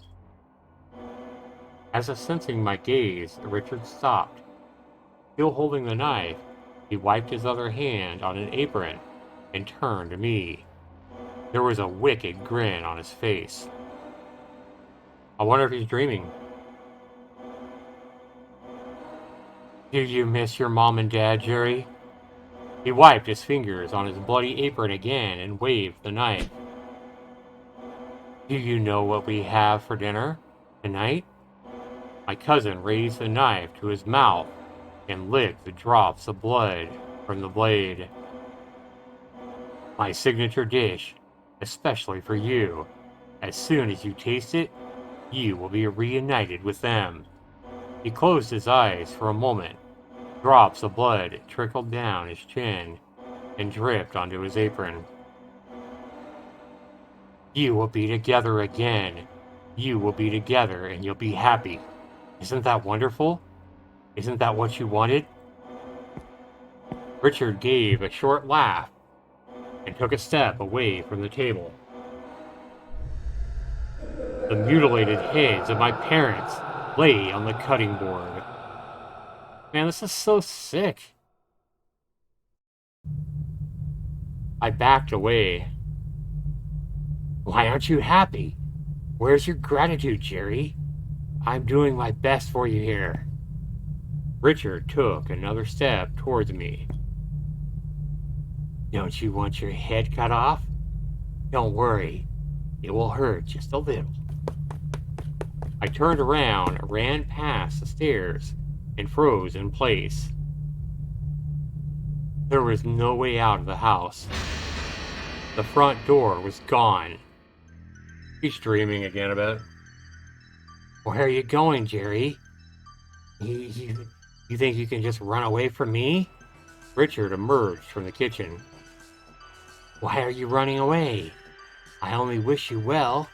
As if sensing my gaze, Richard stopped. Still holding the knife, he wiped his other hand on an apron and turned to me. There was a wicked grin on his face. I wonder if he's dreaming. Do you miss your mom and dad, Jerry? He wiped his fingers on his bloody apron again and waved the knife. Do you know what we have for dinner tonight? My cousin raised the knife to his mouth and licked the drops of blood from the blade. My signature dish, especially for you. As soon as you taste it, you will be reunited with them. He closed his eyes for a moment. Drops of blood trickled down his chin and dripped onto his apron. You will be together again. You will be together and you'll be happy. Isn't that wonderful? Isn't that what you wanted? Richard gave a short laugh and took a step away from the table. The mutilated heads of my parents lay on the cutting board. Man, this is so sick. I backed away. Why aren't you happy? Where's your gratitude, Jerry? I'm doing my best for you here. Richard took another step towards me. Don't you want your head cut off? Don't worry, it will hurt just a little. I turned around, ran past the stairs, and froze in place. There was no way out of the house. The front door was gone. He's dreaming again a bit. Where are you going, Jerry? You think you can just run away from me? Richard emerged from the kitchen. Why are you running away? I only wish you well.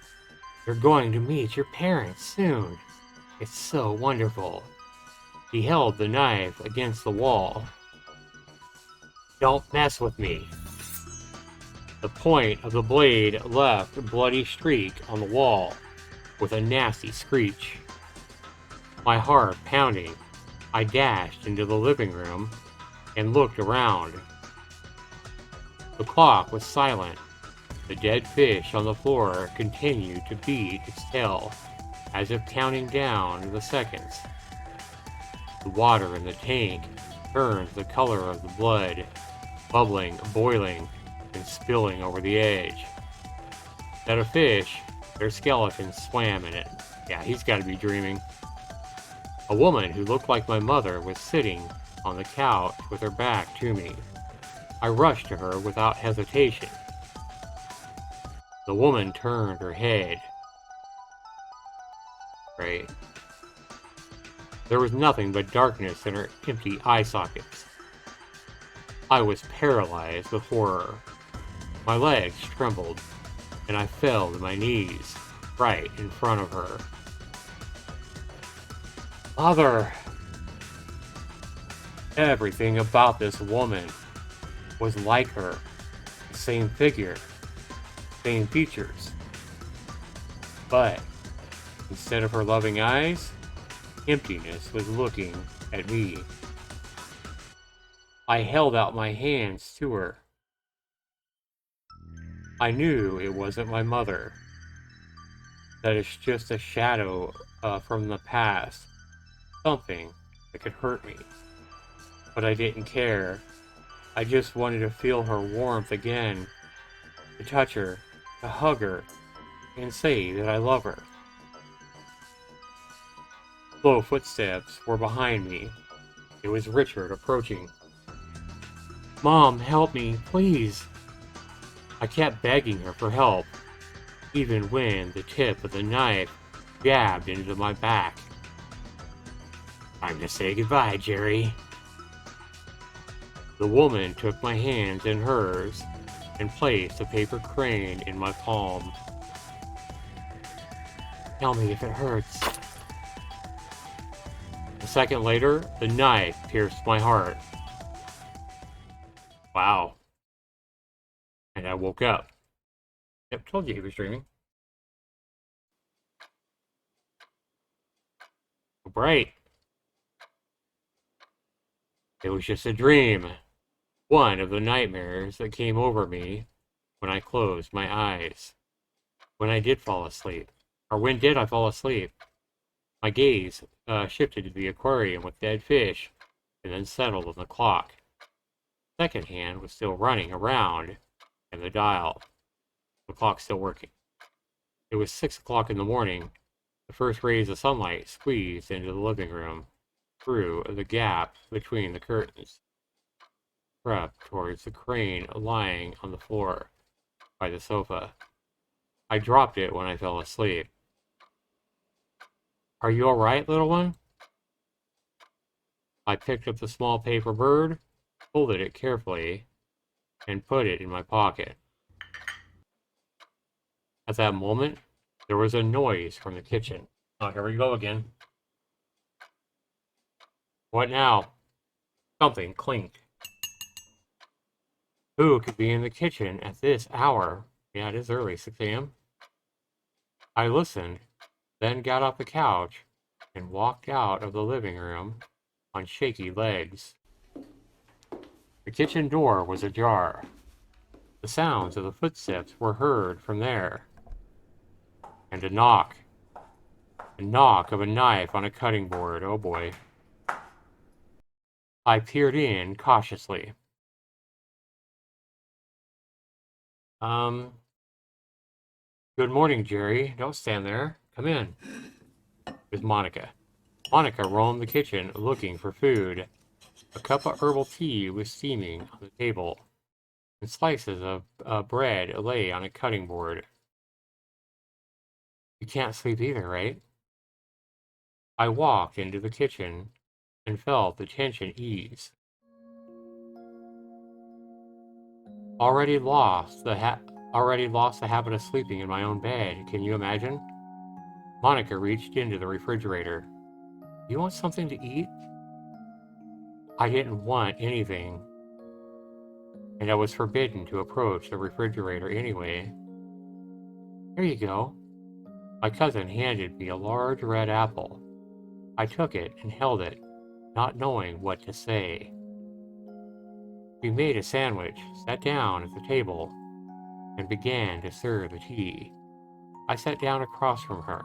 You're going to meet your parents soon. It's so wonderful. He held the knife against the wall. Don't mess with me. The point of the blade left a bloody streak on the wall with a nasty screech. My heart pounding, I dashed into the living room and looked around. The clock was silent. The dead fish on the floor continued to beat its tail, as if counting down the seconds. The water in the tank turned the color of the blood, bubbling, boiling, and spilling over the edge. That a fish, their skeleton swam in it. Yeah, he's got to be dreaming. A woman who looked like my mother was sitting on the couch with her back to me. I rushed to her without hesitation. The woman turned her head. Right. There was nothing but darkness in her empty eye sockets. I was paralyzed with horror. My legs trembled, and I fell to my knees, right in front of her. Mother! Everything about this woman was like her. The same figure, same features. But instead of her loving eyes, emptiness was looking at me. I held out my hands to her. I knew it wasn't my mother. That it's just a shadow from the past. Something that could hurt me. But I didn't care. I just wanted to feel her warmth again. To touch her, to hug her, and say that I love her. Slow footsteps were behind me. It was Richard approaching. Mom, help me, please. I kept begging her for help, even when the tip of the knife jabbed into my back. Time to say goodbye, Jerry. The woman took my hands in hers and placed a paper crane in my palm. Tell me if it hurts. A second later, the knife pierced my heart. Wow. And I woke up. Yep, told you he was dreaming. Right. It was just a dream. One of the nightmares that came over me when I closed my eyes. When I did fall asleep. Or when did I fall asleep? My gaze shifted to the aquarium with dead fish and then settled on the clock. Second hand was still running around and the dial. The clock still working. It was 6 o'clock in the morning. The first rays of sunlight squeezed into the living room through the gap between the curtains. Crept towards the crane lying on the floor by the sofa. I dropped it when I fell asleep. Are you all right, little one? I picked up the small paper bird, folded it carefully, and put it in my pocket. At that moment, there was a noise from the kitchen. Oh, here we go again. What now? Something clinked. Who could be in the kitchen at this hour? Yeah, it is early, 6 a.m. I listened, then got off the couch and walked out of the living room on shaky legs. The kitchen door was ajar. The sounds of the footsteps were heard from there. And a knock. The knock of a knife on a cutting board. Oh boy. I peered in cautiously. Good morning, Jerry. Don't stand there. Come in. It was Monica. Monica roamed the kitchen looking for food. A cup of herbal tea was steaming on the table, and slices of bread lay on a cutting board. You can't sleep either, right? I walked into the kitchen and felt the tension ease. Already lost the habit of sleeping in my own bed. Can you imagine? Monica reached into the refrigerator. You want something to eat? I didn't want anything, and I was forbidden to approach the refrigerator anyway. Here you go. My cousin handed me a large red apple. I took it and held it, not knowing what to say. She made a sandwich, sat down at the table, and began to serve the tea. I sat down across from her.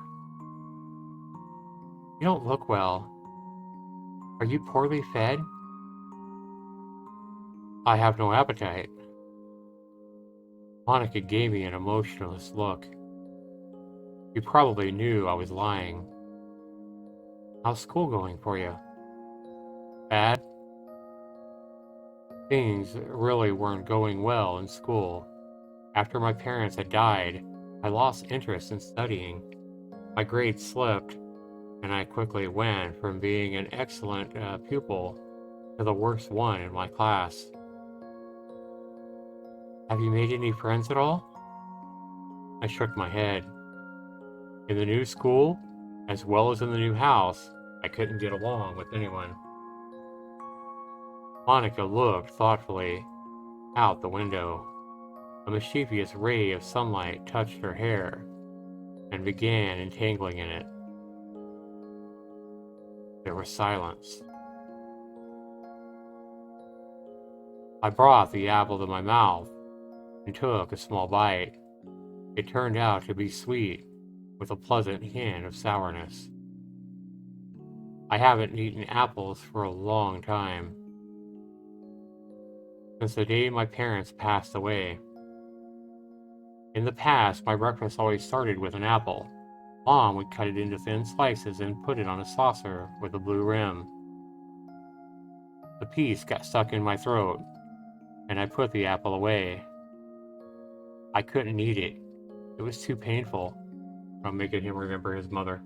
You don't look well. Are you poorly fed? I have no appetite. Monica gave me an emotionless look. She probably knew I was lying. How's school going for you? Bad? Things really weren't going well in school. After my parents had died, I lost interest in studying. My grades slipped, and I quickly went from being an excellent pupil to the worst one in my class. Have you made any friends at all? I shook my head. In the new school, as well as in the new house, I couldn't get along with anyone. Monica looked thoughtfully out the window. A mischievous ray of sunlight touched her hair and began entangling in it. There was silence. I brought the apple to my mouth and took a small bite. It turned out to be sweet, with a pleasant hint of sourness. I haven't eaten apples for a long time, since the day my parents passed away. In the past, my breakfast always started with an apple. Mom would cut it into thin slices and put it on a saucer with a blue rim. The piece got stuck in my throat, and I put the apple away. I couldn't eat it. It was too painful. I'm making him remember his mother.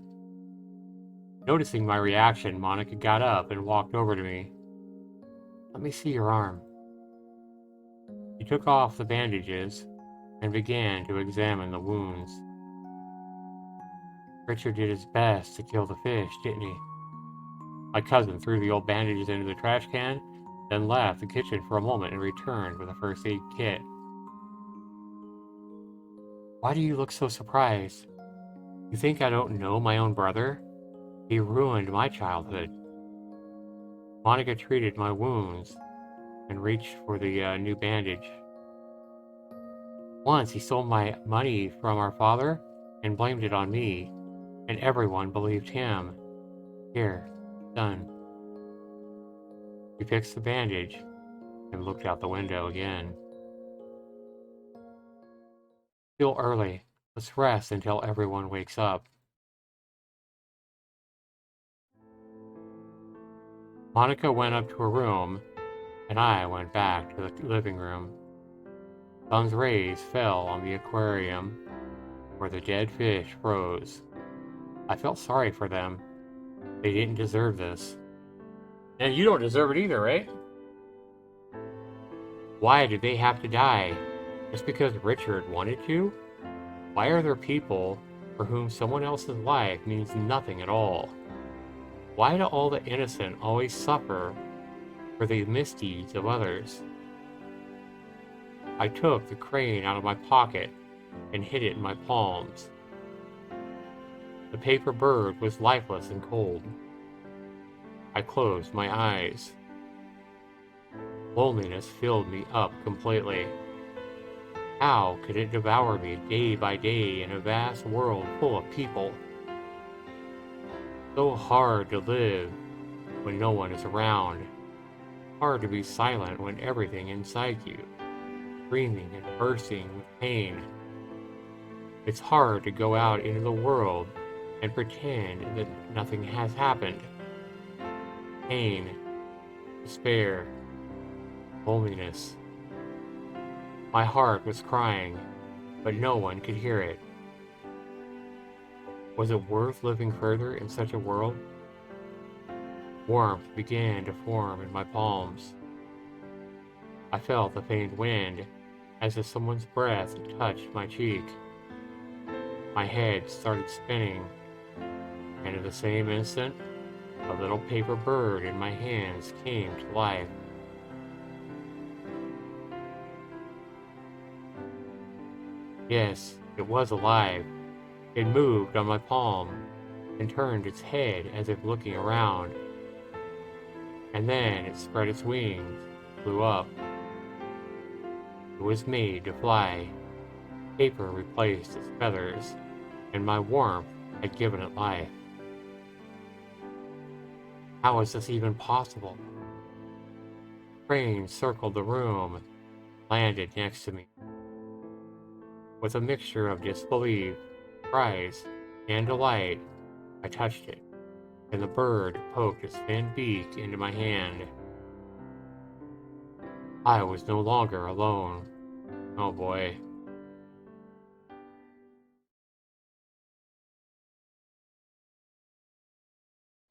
Noticing my reaction, Monica got up and walked over to me. Let me see your arm. She took off the bandages and began to examine the wounds. Richard did his best to kill the fish, didn't he? My cousin threw the old bandages into the trash can, then left the kitchen for a moment and returned with a first aid kit. Why do you look so surprised? You think I don't know my own brother? He ruined my childhood. Monica treated my wounds and reached for the new bandage. Once he stole my money from our father and blamed it on me, and everyone believed him. Here, done. He fixed the bandage and looked out the window again. Still early. Let's rest until everyone wakes up. Monica went up to her room, and I went back to the living room. Sun's rays fell on the aquarium where the dead fish froze. I felt sorry for them. They didn't deserve this. And you don't deserve it either, right? Why did they have to die? Just because Richard wanted to? Why are there people for whom someone else's life means nothing at all? Why do all the innocent always suffer for the misdeeds of others? I took the crane out of my pocket and hid it in my palms. The paper bird was lifeless and cold. I closed my eyes. Loneliness filled me up completely. How could it devour me day by day in a vast world full of people? So hard to live when no one is around. Hard to be silent when everything inside you, screaming and bursting with pain. It's hard to go out into the world and pretend that nothing has happened. Pain, despair, loneliness. My heart was crying, but no one could hear it. Was it worth living further in such a world? Warmth began to form in my palms. I felt the faint wind as if someone's breath touched my cheek. My head started spinning and at the same instant, a little paper bird in my hands came to life. Yes, it was alive. It moved on my palm and turned its head as if looking around. And then it spread its wings, flew up. It was made to fly. Paper replaced its feathers, and my warmth had given it life. How is this even possible? The crane circled the room, landed next to me. With a mixture of disbelief, surprise, and delight, I touched it, and the bird poked its thin beak into my hand. I was no longer alone. Oh boy.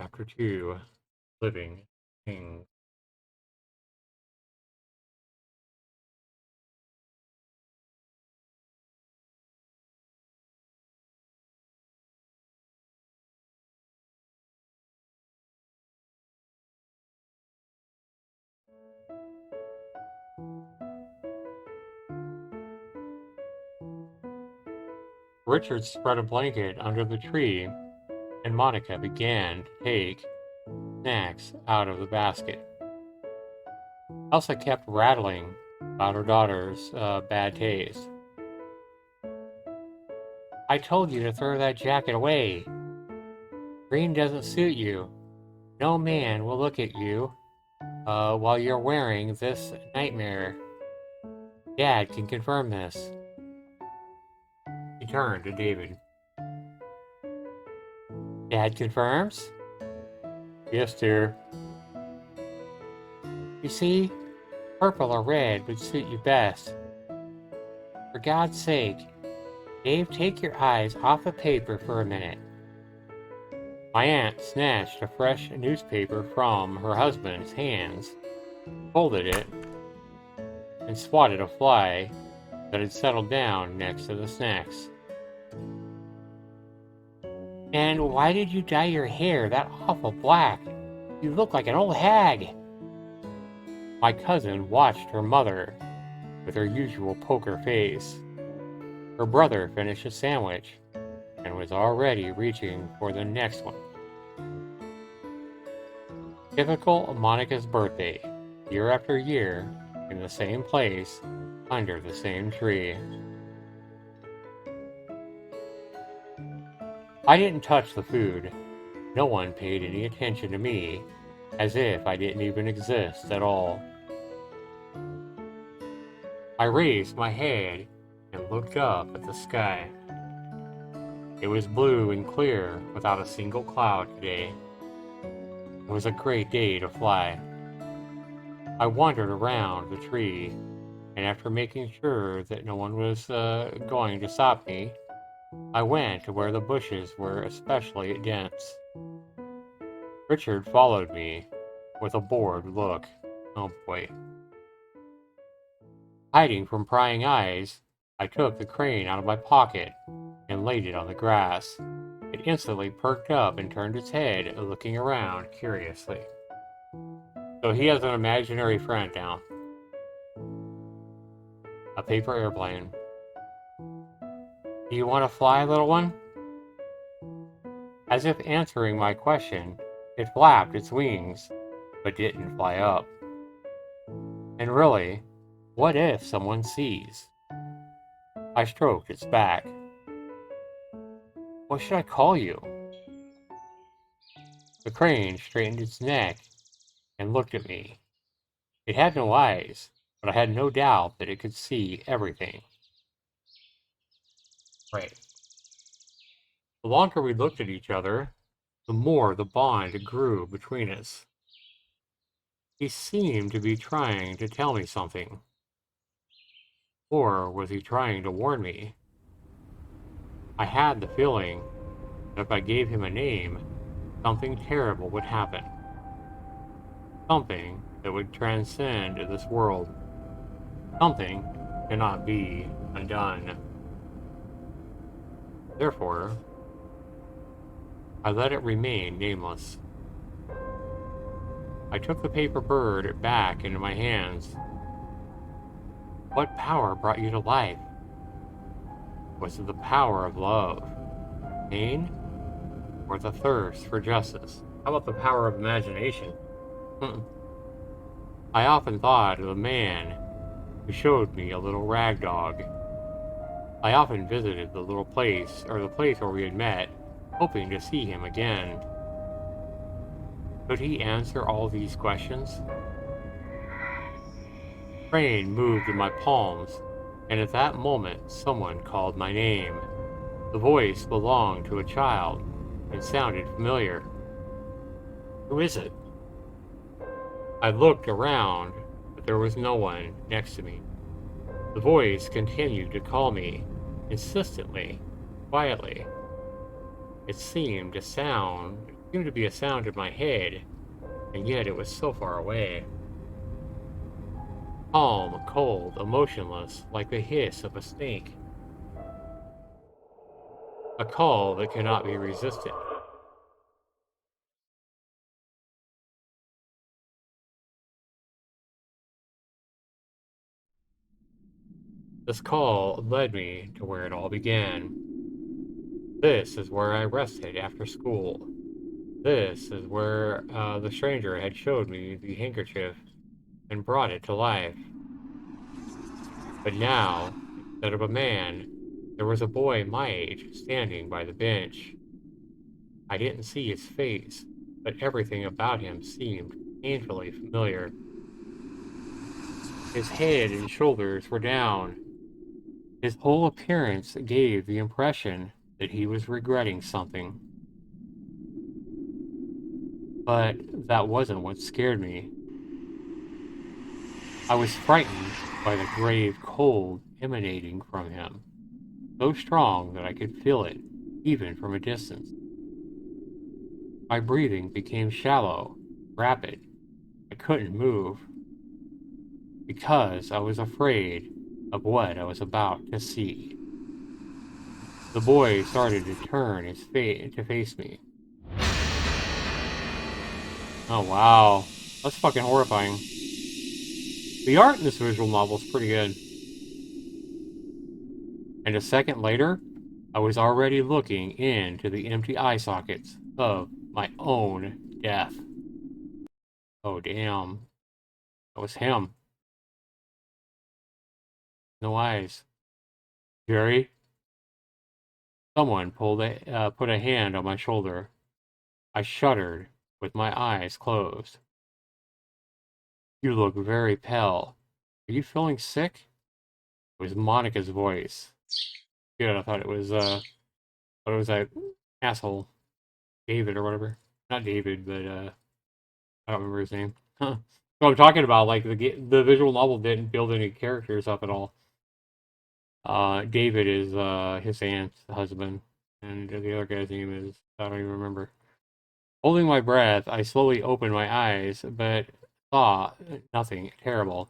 Chapter 2, Living Things. Richard spread a blanket under the tree, and Monica began to take snacks out of the basket. Elsa kept rattling about her daughter's bad taste. I told you to throw that jacket away. Green doesn't suit you. No man will look at you while you're wearing this nightmare. Dad can confirm this. He turned to David. Dad confirms? Yes, dear. You see, purple or red would suit you best. For God's sake, Dave, take your eyes off the paper for a minute. My aunt snatched a fresh newspaper from her husband's hands, folded it, and swatted a fly that had settled down next to the snacks. And why did you dye your hair that awful black? You look like an old hag. My cousin watched her mother with her usual poker face. Her brother finished a sandwich and was already reaching for the next one. Typical Monica's birthday, year after year, in the same place, under the same tree. I didn't touch the food. No one paid any attention to me, as if I didn't even exist at all. I raised my head and looked up at the sky. It was blue and clear, without a single cloud today. It was a great day to fly. I wandered around the tree, and after making sure that no one was going to stop me, I went to where the bushes were especially dense. Richard followed me with a bored look. Oh boy. Hiding from prying eyes, I took the crane out of my pocket and laid it on the grass. It instantly perked up and turned its head, looking around curiously. So he has an imaginary friend now. A paper airplane. Do you want to fly, little one? As if answering my question, it flapped its wings, but didn't fly up. And really, what if someone sees? I stroked its back. What should I call you? The crane straightened its neck and looked at me. It had no eyes, but I had no doubt that it could see everything. Right. The longer we looked at each other, the more the bond grew between us. He seemed to be trying to tell me something. Or was he trying to warn me? I had the feeling that if I gave him a name, something terrible would happen. Something that would transcend this world. Something cannot be undone. Therefore, I let it remain nameless. I took the paper bird back into my hands. What power brought you to life? Was it the power of love, pain, or the thirst for justice? How about the power of imagination? I often thought of the man who showed me a little rag dog. I often visited the little place, or the place where we had met, hoping to see him again. Could he answer all these questions? Rain moved in my palms, and at that moment someone called my name. The voice belonged to a child and sounded familiar. Who is it? I looked around, but there was no one next to me. The voice continued to call me, insistently, quietly. It seemed to be a sound in my head, and yet it was so far away. Calm, cold, emotionless, like the hiss of a snake. A call that cannot be resisted. This call led me to where it all began. This is where I rested after school. This is where the stranger had showed me the handkerchief and brought it to life. But now, instead of a man, there was a boy my age standing by the bench. I didn't see his face, but everything about him seemed painfully familiar. His head and shoulders were down. His whole appearance gave the impression that he was regretting something. But that wasn't what scared me. I was frightened by the grave cold emanating from him, so strong that I could feel it, even from a distance. My breathing became shallow, rapid. I couldn't move, because I was afraid of what I was about to see. The boy started to turn his face to face me. Oh wow, that's fucking horrifying. The art in this visual novel is pretty good. And a second later, I was already looking into the empty eye sockets of my own death. Oh damn, that was him. No eyes. Jerry? Someone put a hand on my shoulder. I shuddered with my eyes closed. You look very pale. Are you feeling sick? It was Monica's voice. Good, I thought it was that asshole David or whatever. Not David, but I don't remember his name. Huh. So I'm talking about, like, the visual novel didn't build any characters up at all. David is his aunt's husband, and the other guy's name is, I don't even remember. Holding my breath, I slowly opened my eyes, but saw nothing terrible.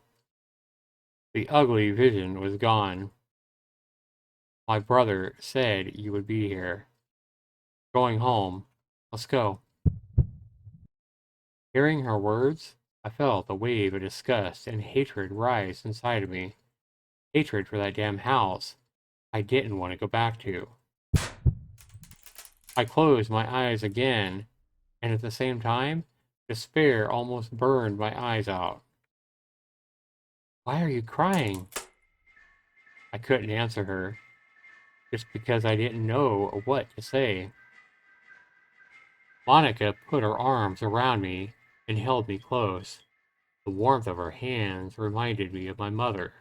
The ugly vision was gone. My brother said you would be here. Going home. Let's go. Hearing her words, I felt a wave of disgust and hatred rise inside of me. Hatred for that damn house I didn't want to go back to. I closed my eyes again, and at the same time, despair almost burned my eyes out. Why are you crying? I couldn't answer her, just because I didn't know what to say. Monica put her arms around me and held me close. The warmth of her hands reminded me of my mother.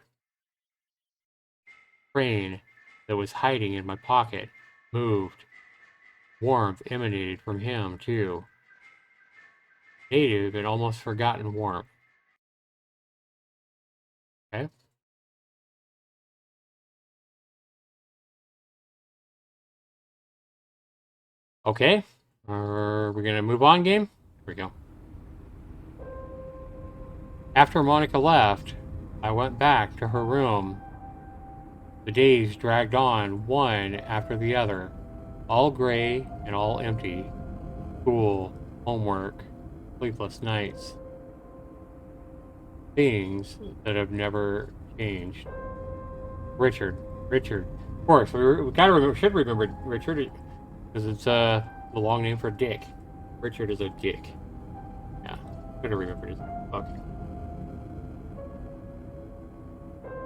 Crane, that was hiding in my pocket, moved. Warmth emanated from him, too. Native and almost forgotten warmth. Okay. Okay. Are we gonna move on, game? Here we go. After Monica left, I went back to her room. The days dragged on, one after the other, all gray and all empty. school, homework, sleepless nights, things that have never changed. Richard. Of course, we gotta remember, should remember Richard, because it's the long name for Dick. Richard is a dick. Yeah, should have remembered his fuck.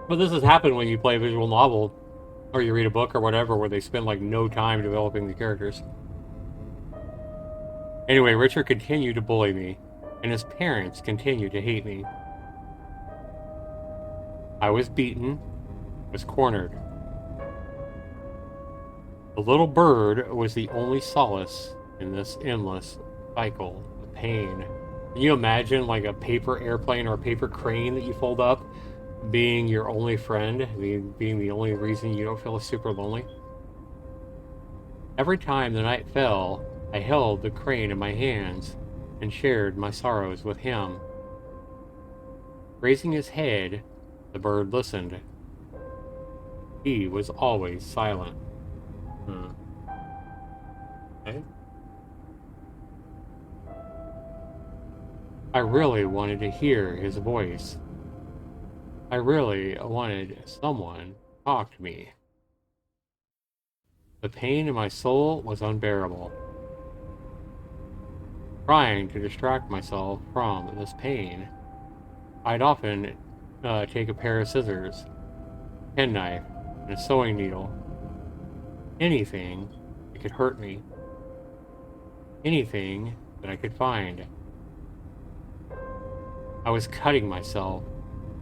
But this has happened when you play a visual novel, or you read a book or whatever, where they spend like no time developing the characters. Anyway, Richard continued to bully me, and his parents continued to hate me. I was beaten, was cornered. The little bird was the only solace in this endless cycle of pain. Can you imagine like a paper airplane or a paper crane that you fold up being your only friend, being the only reason you don't feel super lonely? Every time the night fell, I held the crane in my hands and shared my sorrows with him. Raising his head, the bird listened. He was always silent. Okay. I really wanted to hear his voice. I really wanted someone to talk to me. The pain in my soul was unbearable. Trying to distract myself from this pain, I'd often take a pair of scissors, penknife, and a sewing needle. Anything that could hurt me. Anything that I could find. I was cutting myself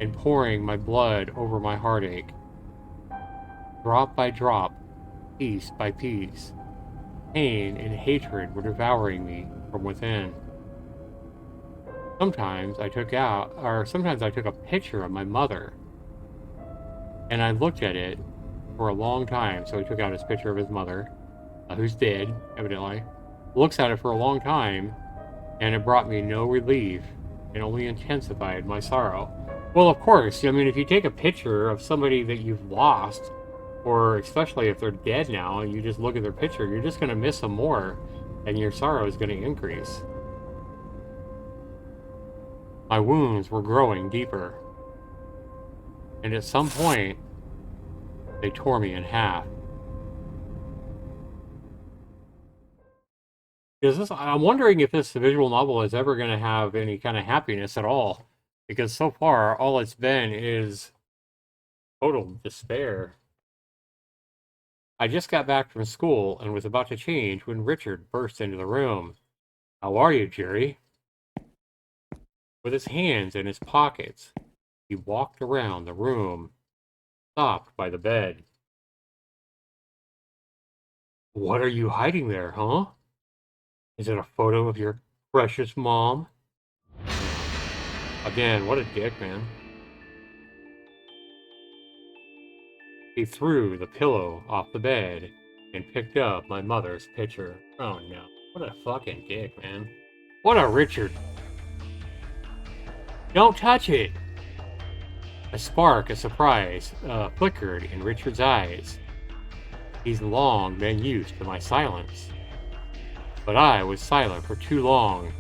and pouring my blood over my heartache. Drop by drop, piece by piece, pain and hatred were devouring me from within. Sometimes I took a picture of my mother, and I looked at it for a long time. So he took out his picture of his mother, who's dead, evidently. Looks at it for a long time, and it brought me no relief and only intensified my sorrow. Well, of course, I mean, if you take a picture of somebody that you've lost, or especially if they're dead now, and you just look at their picture, you're just going to miss them more, and your sorrow is going to increase. My wounds were growing deeper, and at some point, they tore me in half. I'm wondering if this visual novel is ever going to have any kind of happiness at all, because so far, all it's been is total despair. I just got back from school and was about to change when Richard burst into the room. "How are you, Jerry?" With his hands in his pockets, he walked around the room, stopped by the bed. "What are you hiding there, huh? Is it a photo of your precious mom?" Again, what a dick, man. He threw the pillow off the bed and picked up my mother's picture. Oh no, what a fucking dick, man. What a Richard. "Don't touch it!" A spark of surprise flickered in Richard's eyes. He's long been used to my silence. But I was silent for too long.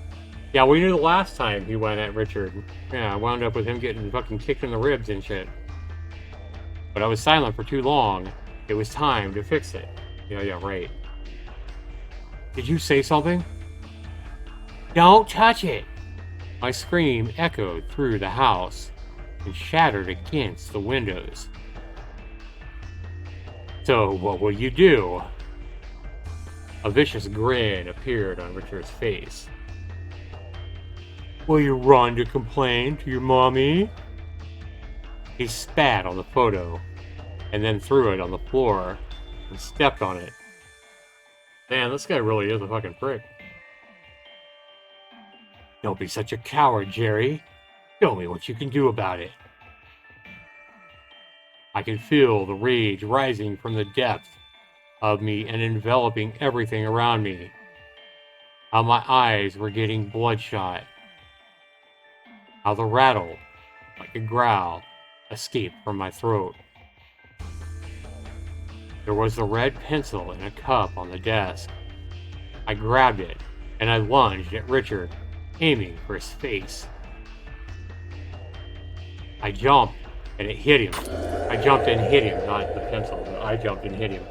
Yeah, we knew the last time he went at Richard. Yeah, I wound up with him getting fucking kicked in the ribs and shit. But I was silent for too long. It was time to fix it. Yeah, right. "Did you say something?" "Don't touch it!" My scream echoed through the house and shattered against the windows. "So what will you do?" A vicious grin appeared on Richard's face. "Will you run to complain to your mommy?" He spat on the photo and then threw it on the floor and stepped on it. Man, this guy really is a fucking prick. "Don't be such a coward, Jerry. Show me what you can do about it." I could feel the rage rising from the depths of me and enveloping everything around me. How my eyes were getting bloodshot. How the rattle, like a growl, escaped from my throat. There was a red pencil in a cup on the desk. I grabbed it and I lunged at Richard, aiming for his face. I jumped, and it hit him. I jumped and hit him, not the pencil, but I jumped and hit him.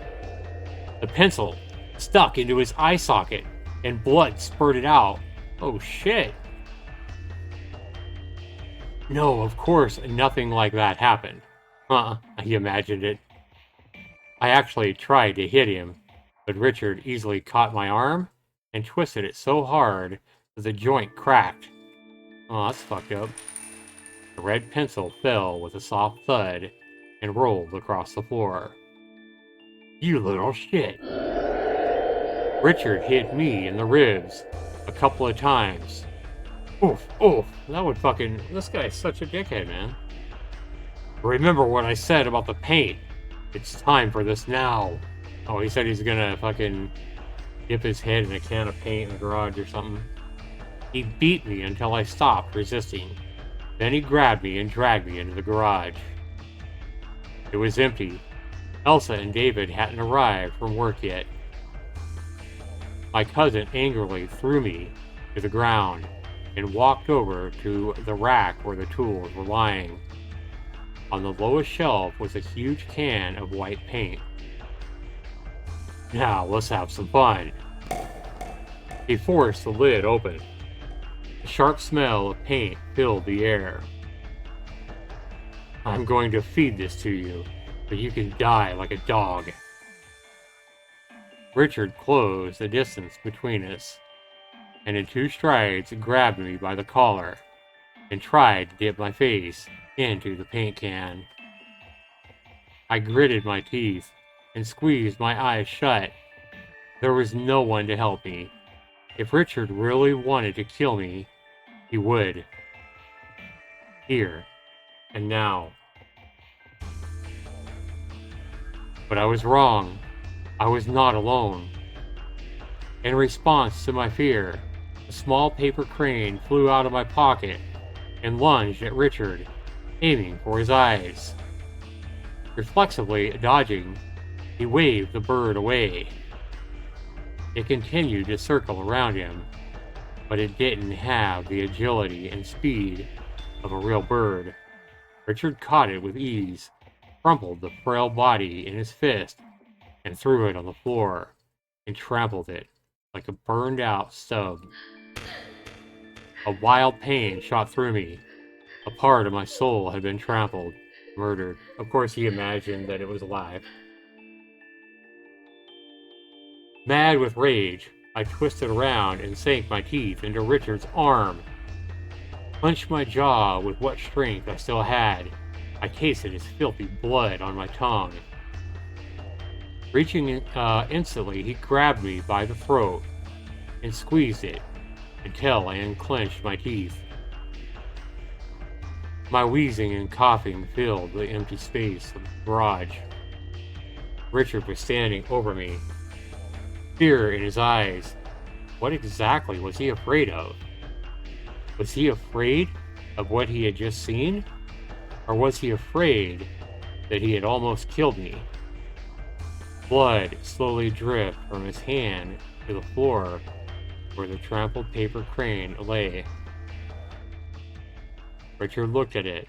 The pencil stuck into his eye socket, and blood spurted out. Oh shit. No, of course, nothing like that happened. He imagined it. I actually tried to hit him, but Richard easily caught my arm and twisted it so hard that the joint cracked. Oh, that's fucked up. The red pencil fell with a soft thud and rolled across the floor. You little shit. Richard hit me in the ribs a couple of times. Oof, oof, that would fucking... This guy's such a dickhead, man. Remember what I said about the paint. It's time for this now. Oh, he said he's gonna fucking dip his head in a can of paint in the garage or something. He beat me until I stopped resisting. Then he grabbed me and dragged me into the garage. It was empty. Elsa and David hadn't arrived from work yet. My cousin angrily threw me to the ground and walked over to the rack where the tools were lying. On the lowest shelf was a huge can of white paint. Now, let's have some fun. He forced the lid open. A sharp smell of paint filled the air. I'm going to feed this to you, but you can die like a dog. Richard closed the distance between us, and in 2 strides grabbed me by the collar and tried to dip my face into the paint can. I gritted my teeth and squeezed my eyes shut. There was no one to help me. If Richard really wanted to kill me, he would. Here and now. But I was wrong. I was not alone. In response to my fear, a small paper crane flew out of my pocket and lunged at Richard, aiming for his eyes. Reflexively dodging, he waved the bird away. It continued to circle around him, but it didn't have the agility and speed of a real bird. Richard caught it with ease, crumpled the frail body in his fist, and threw it on the floor, and trampled it like a burned-out stub. A wild pain shot through me. A part of my soul had been trampled, murdered. Of course, he imagined that it was alive. Mad with rage, I twisted around and sank my teeth into Richard's arm. Clenched my jaw with what strength I still had. I tasted his filthy blood on my tongue. Reaching instantly, he grabbed me by the throat and squeezed it until I unclenched my teeth. My wheezing and coughing filled the empty space of the garage. Richard was standing over me, fear in his eyes. What exactly was he afraid of? Was he afraid of what he had just seen? Or was he afraid that he had almost killed me? Blood slowly dripped from his hand to the floor where the trampled paper crane lay. Richard looked at it.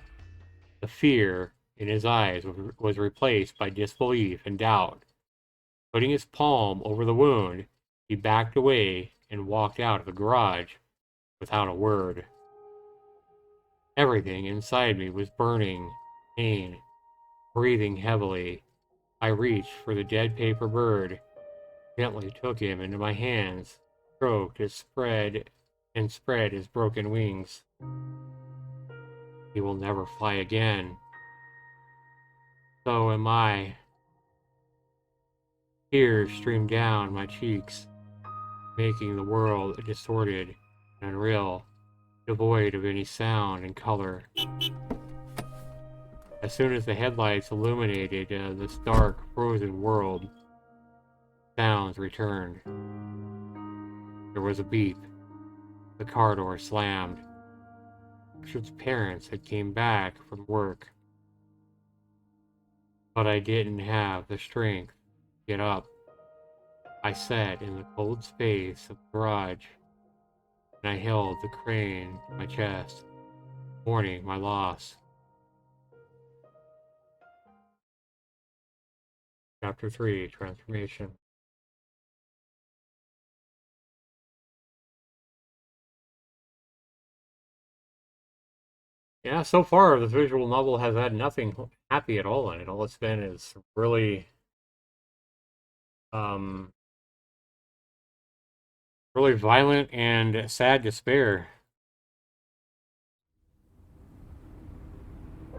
The fear in his eyes was replaced by disbelief and doubt. Putting his palm over the wound, he backed away and walked out of the garage without a word. Everything inside me was burning, pain, breathing heavily. I reached for the dead paper bird, gently took him into my hands, stroked his spread his broken wings. He will never fly again. So am I. Tears streamed down my cheeks, making the world distorted and unreal, devoid of any sound and color. As soon as the headlights illuminated this dark, frozen world, sounds returned. There was a beep. The car door slammed. Richard's parents had came back from work. But I didn't have the strength to get up. I sat in the cold space of the garage, and I held the crane to my chest, mourning my loss. Chapter 3, Transformation. Yeah, so far this visual novel has had nothing happy at all in it. All it's been is really, really violent and sad despair.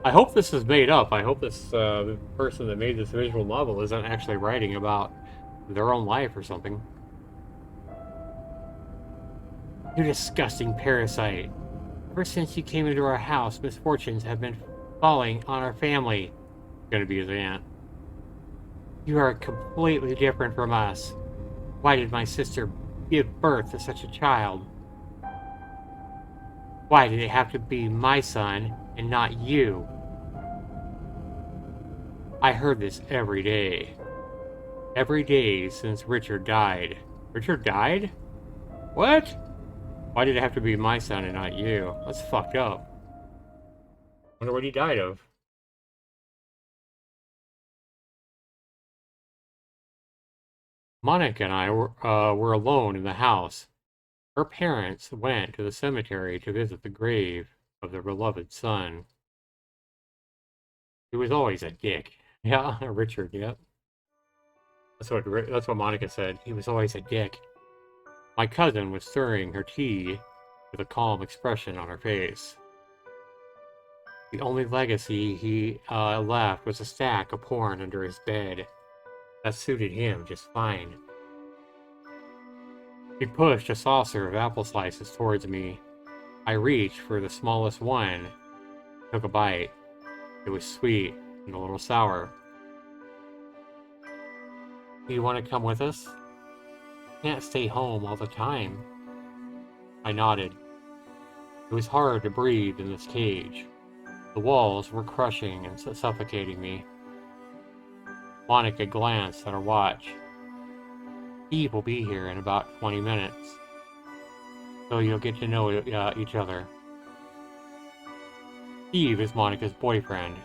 I hope this is made up. I hope this the person that made this visual novel isn't actually writing about their own life or something. You disgusting parasite. Ever since you came into our house, misfortunes have been falling on our family. Gonna be his aunt. You are completely different from us. Why did my sister give birth to such a child? Why did it have to be my son and not you? I heard this every day. Every day since Richard died. Richard died? What? Why did it have to be my son and not you? That's fucked up. Wonder what he died of. Monica and I were alone in the house. Her parents went to the cemetery to visit the grave of their beloved son. He was always a dick. Yeah, Richard, yep. That's what Monica said. He was always a dick. My cousin was stirring her tea with a calm expression on her face. The only legacy he left was a stack of porn under his bed. That suited him just fine. He pushed a saucer of apple slices towards me. I reached for the smallest one, took a bite. It was sweet and a little sour. Do you want to come with us? Can't stay home all the time. I nodded. It was hard to breathe in this cage. The walls were crushing and suffocating me. Monica glanced at her watch. Steve will be here in about 20 minutes, so you'll get to know each other. Steve is Monica's boyfriend,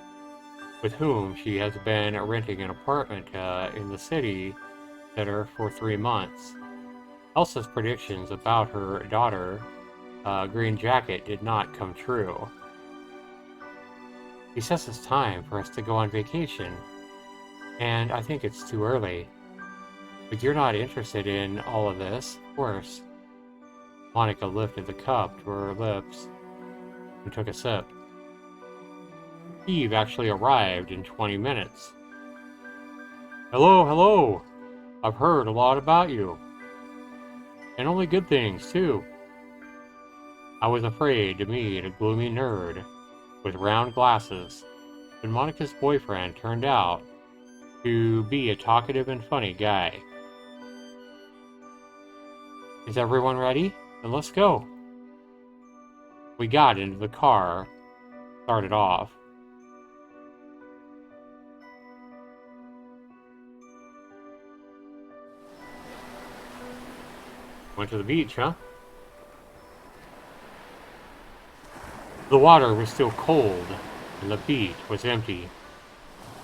with whom she has been renting an apartment in the city center for 3 months. Elsa's predictions about her daughter, Green Jacket, did not come true. He says it's time for us to go on vacation, and I think it's too early. But you're not interested in all of this, of course. Monica lifted the cup to her lips and took a sip. Steve actually arrived in 20 minutes. Hello. I've heard a lot about you. And only good things, too. I was afraid to meet a gloomy nerd with round glasses, but Monica's boyfriend turned out to be a talkative and funny guy. Is everyone ready? Then let's go. We got into the car, started off. Went to the beach, huh? The water was still cold, and the beach was empty.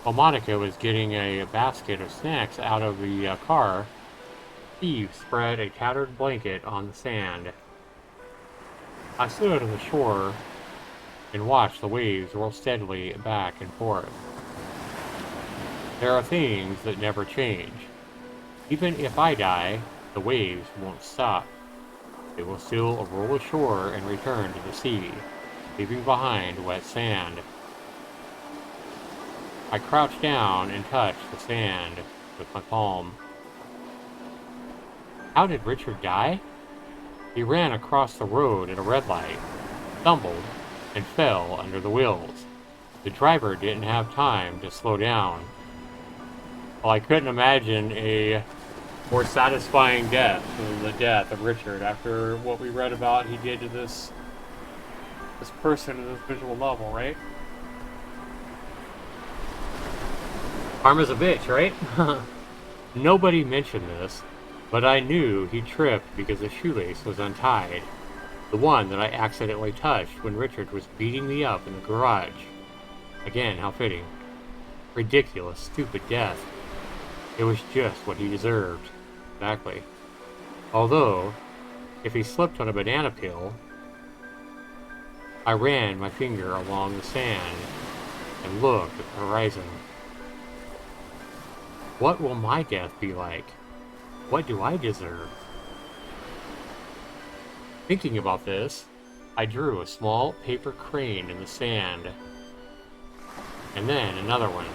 While Monica was getting a basket of snacks out of the car, Steve spread a tattered blanket on the sand. I stood on the shore and watched the waves roll steadily back and forth. There are things that never change. Even if I die, the waves won't stop. They will still roll ashore and return to the sea, leaving behind wet sand. I crouched down and touched the sand with my palm. How did Richard die? He ran across the road at a red light, stumbled, and fell under the wheels. The driver didn't have time to slow down. Well, I couldn't imagine a more satisfying death than the death of Richard after what we read about he did to this person in this visual novel, right? Karma's a bitch, right? Nobody mentioned this, but I knew he tripped because the shoelace was untied. The one that I accidentally touched when Richard was beating me up in the garage. Again, how fitting. Ridiculous, stupid death. It was just what he deserved. Exactly. Although, if he slipped on a banana peel, I ran my finger along the sand and looked at the horizon. What will my death be like? What do I deserve? Thinking about this, I drew a small paper crane in the sand, and then another one,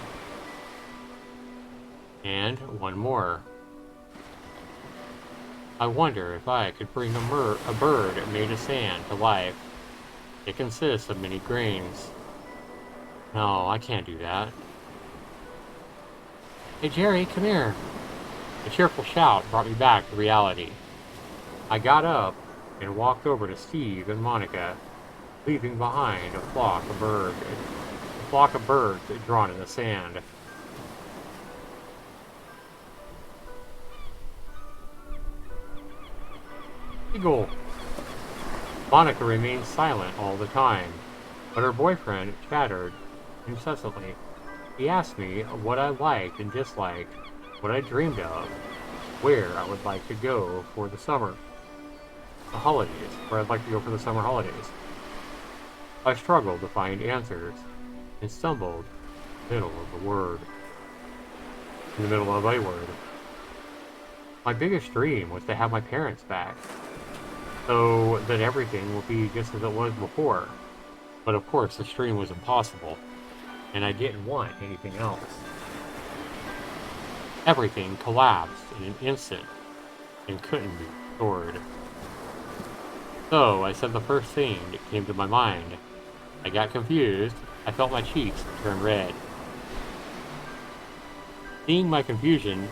and one more. I wonder if I could bring a bird made of sand to life. It consists of many grains. No, I can't do that. Hey Jerry, come here. A cheerful shout brought me back to reality. I got up and walked over to Steve and Monica, leaving behind a flock of birds drawn in the sand. Eagle! Monica remained silent all the time, but her boyfriend chattered incessantly. He asked me what I liked and disliked, what I dreamed of, where I would like to go for the summer. The holidays, where I'd like to go for the summer holidays. I struggled to find answers and stumbled in the middle of a word. My biggest dream was to have my parents back, so that everything would be just as it was before. But of course, this dream was impossible, and I didn't want anything else. Everything collapsed in an instant and couldn't be restored. So I said the first thing that came to my mind. I got confused. I felt my cheeks turn red. Seeing my confusion,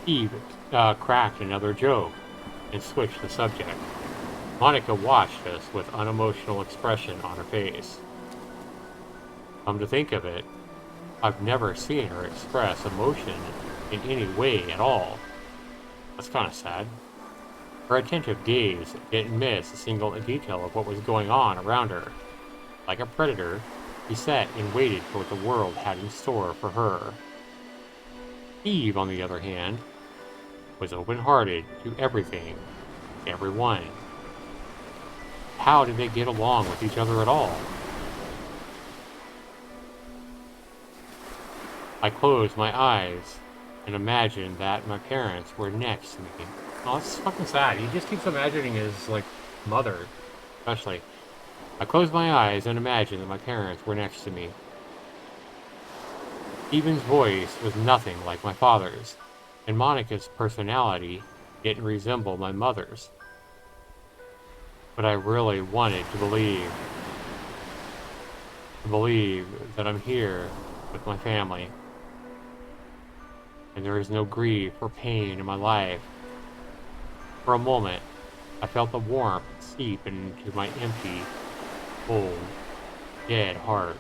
Steve cracked another joke and switched the subject. Monica watched us with unemotional expression on her face. Come to think of it, I've never seen her express emotion in any way at all. That's kind of sad. Her attentive gaze didn't miss a single detail of what was going on around her. Like a predator, she sat and waited for what the world had in store for her. Steve, on the other hand, was open-hearted to everything, everyone. How did they get along with each other at all? I closed my eyes and imagined that my parents were next to me. Oh, that's fucking sad. He just keeps imagining his, mother, especially. I closed my eyes and imagined that my parents were next to me. Stephen's voice was nothing like my father's, and Monica's personality didn't resemble my mother's. But I really wanted to believe that I'm here with my family, and there is no grief or pain in my life. For a moment, I felt the warmth seep into my empty, cold, dead heart.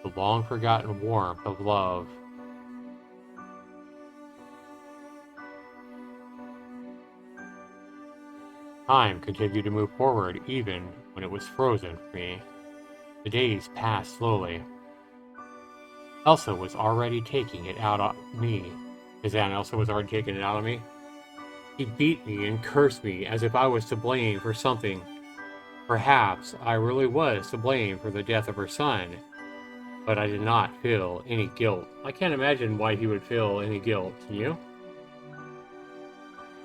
The long-forgotten warmth of love. Time continued to move forward even when it was frozen for me. The days passed slowly. Elsa was already taking it out on me. His Aunt Elsa was already taking it out on me. He beat me and cursed me as if I was to blame for something. Perhaps I really was to blame for the death of her son, but I did not feel any guilt. I can't imagine why he would feel any guilt, can you?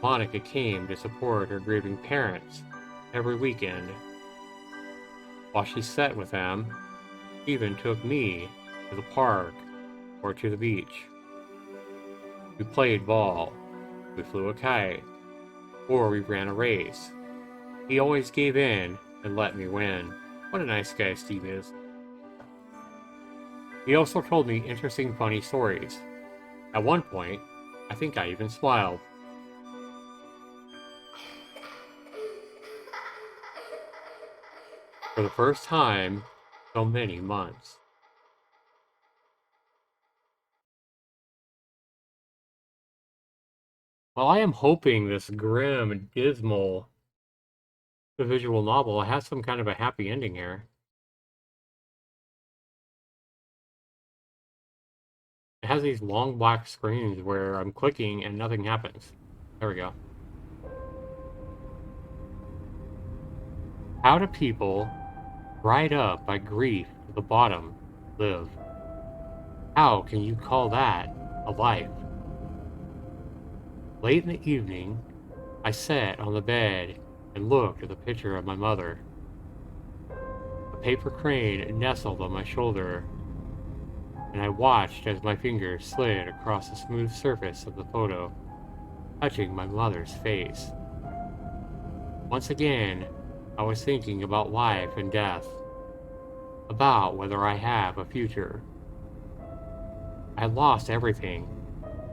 Monica came to support her grieving parents every weekend. While she sat with them, she even took me to the park or to the beach. We played ball, we flew a kite, or we ran a race. He always gave in and let me win. What a nice guy Steve is. He also told me interesting, funny stories. At one point, I think I even smiled. For the first time in so many months. Well, I am hoping this grim, dismal the visual novel has some kind of a happy ending here. It has these long black screens where I'm clicking and nothing happens. There we go. How do people dried up by grief to the bottom live? How can you call that a life? Late in the evening, I sat on the bed and looked at the picture of my mother. A paper crane nestled on my shoulder, and I watched as my fingers slid across the smooth surface of the photo, touching my mother's face. Once again, I was thinking about life and death, about whether I have a future. I had lost everything: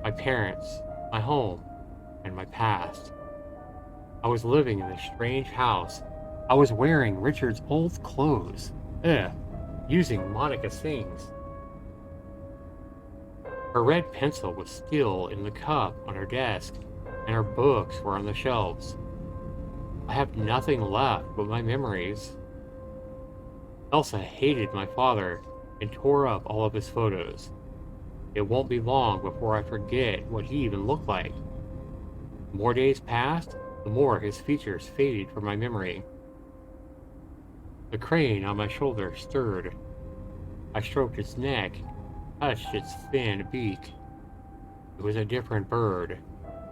my parents, my home, and my past. I was living in this strange house. I was wearing Richard's old clothes. Using Monica's things. Her red pencil was still in the cup on her desk, and her books were on the shelves. I have nothing left but my memories. Elsa hated my father and tore up all of his photos. It won't be long before I forget what he even looked like. The more days passed, the more his features faded from my memory. The crane on my shoulder stirred. I stroked its neck, touched its thin beak. It was a different bird,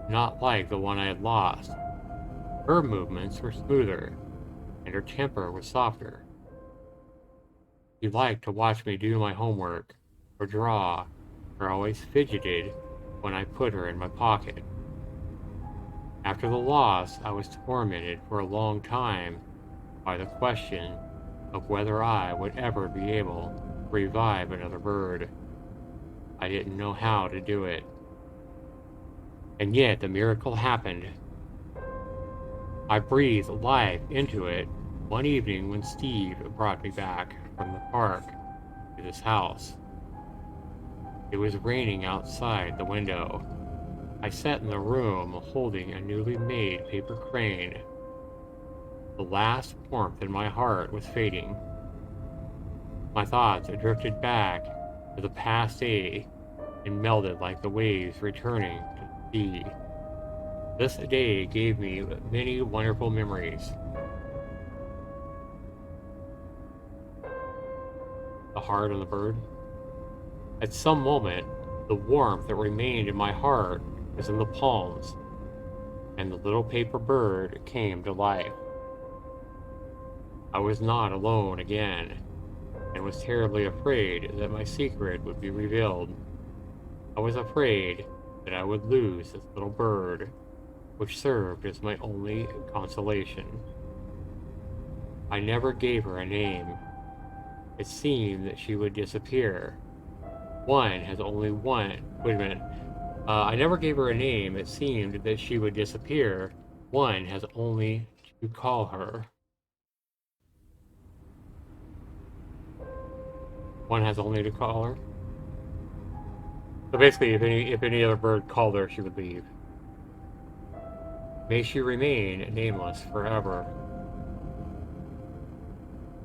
not like the one I had lost. Her movements were smoother, and her temper was softer. She liked to watch me do my homework, or draw, or always fidgeted when I put her in my pocket. After the loss, I was tormented for a long time by the question of whether I would ever be able to revive another bird. I didn't know how to do it. And yet the miracle happened. I breathed life into it one evening when Steve brought me back from the park to this house. It was raining outside the window. I sat in the room holding a newly made paper crane. The last warmth in my heart was fading. My thoughts drifted back to the past day and melded like the waves returning to the sea. This day gave me many wonderful memories. The heart on the bird. At some moment, the warmth that remained in my heart was in the palms, and the little paper bird came to life. I was not alone again, and was terribly afraid that my secret would be revealed. I was afraid that I would lose this little bird, which served as my only consolation. I never gave her a name. It seemed that she would disappear. One has only one. Wait a minute. I never gave her a name. It seemed that she would disappear. One has only to call her. One has only to call her. So basically, if any other bird called her, she would leave. May she remain nameless forever.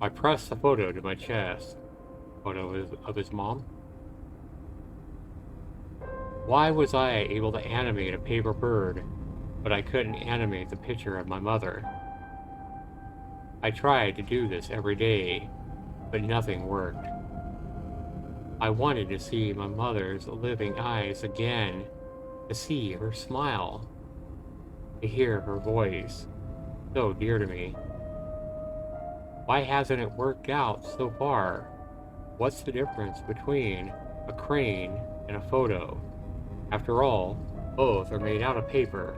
I pressed the photo to my chest. Photo of his mom. Why was I able to animate a paper bird, but I couldn't animate the picture of my mother? I tried to do this every day, but nothing worked. I wanted to see my mother's living eyes again, to see her smile, to hear her voice, so dear to me. Why hasn't it worked out so far? What's the difference between a crane and a photo? After all, both are made out of paper.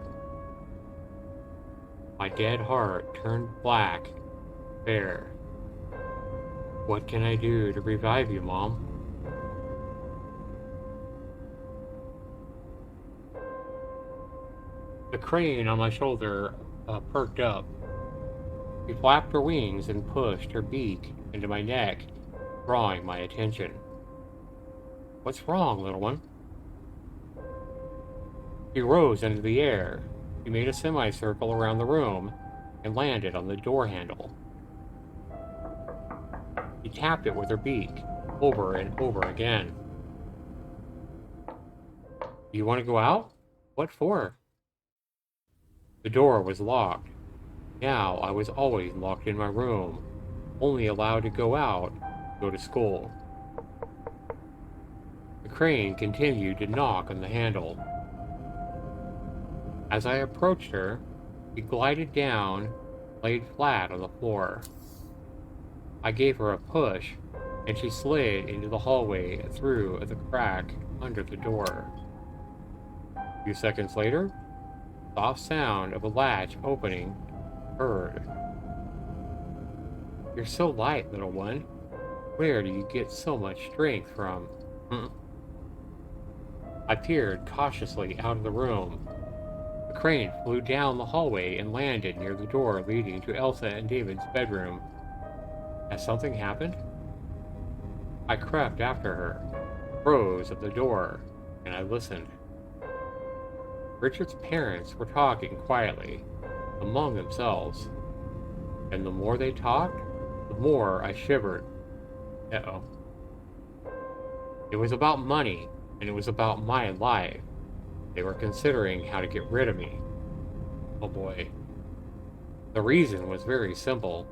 My dead heart turned black, bare. What can I do to revive you, Mom? The crane on my shoulder perked up. She flapped her wings and pushed her beak into my neck, drawing my attention. What's wrong, little one? She rose into the air. She made a semicircle around the room, and landed on the door handle. She tapped it with her beak, over and over again. "Do you want to go out?" "What for?" The door was locked. Now I was always locked in my room, only allowed to go out, go to school. The crane continued to knock on the handle. As I approached her, she glided down, laid flat on the floor. I gave her a push, and she slid into the hallway through the crack under the door. A few seconds later, the soft sound of a latch opening heard. "You're so light, little one. Where do you get so much strength from?" I peered cautiously out of the room. The crane flew down the hallway and landed near the door leading to Elsa and David's bedroom. Has something happened? I crept after her, froze at the door, and I listened. Richard's parents were talking quietly, among themselves, and the more they talked, the more I shivered. Uh-oh. It was about money, and it was about my life. They were considering how to get rid of me. Oh boy. The reason was very simple.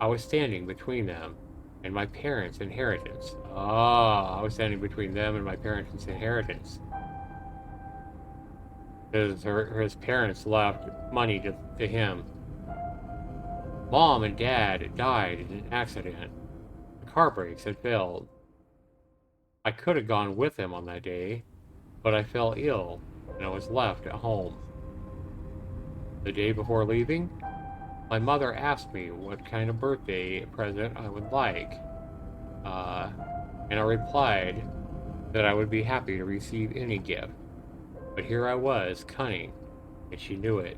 I was standing between them and my parents' inheritance. I was standing between them and my parents' inheritance. His parents left money to him. Mom and Dad died in an accident. The car brakes had failed. I could have gone with them on that day, but I fell ill and I was left at home. The day before leaving, my mother asked me what kind of birthday present I would like, and I replied that I would be happy to receive any gift. But here I was, cunning, and she knew it.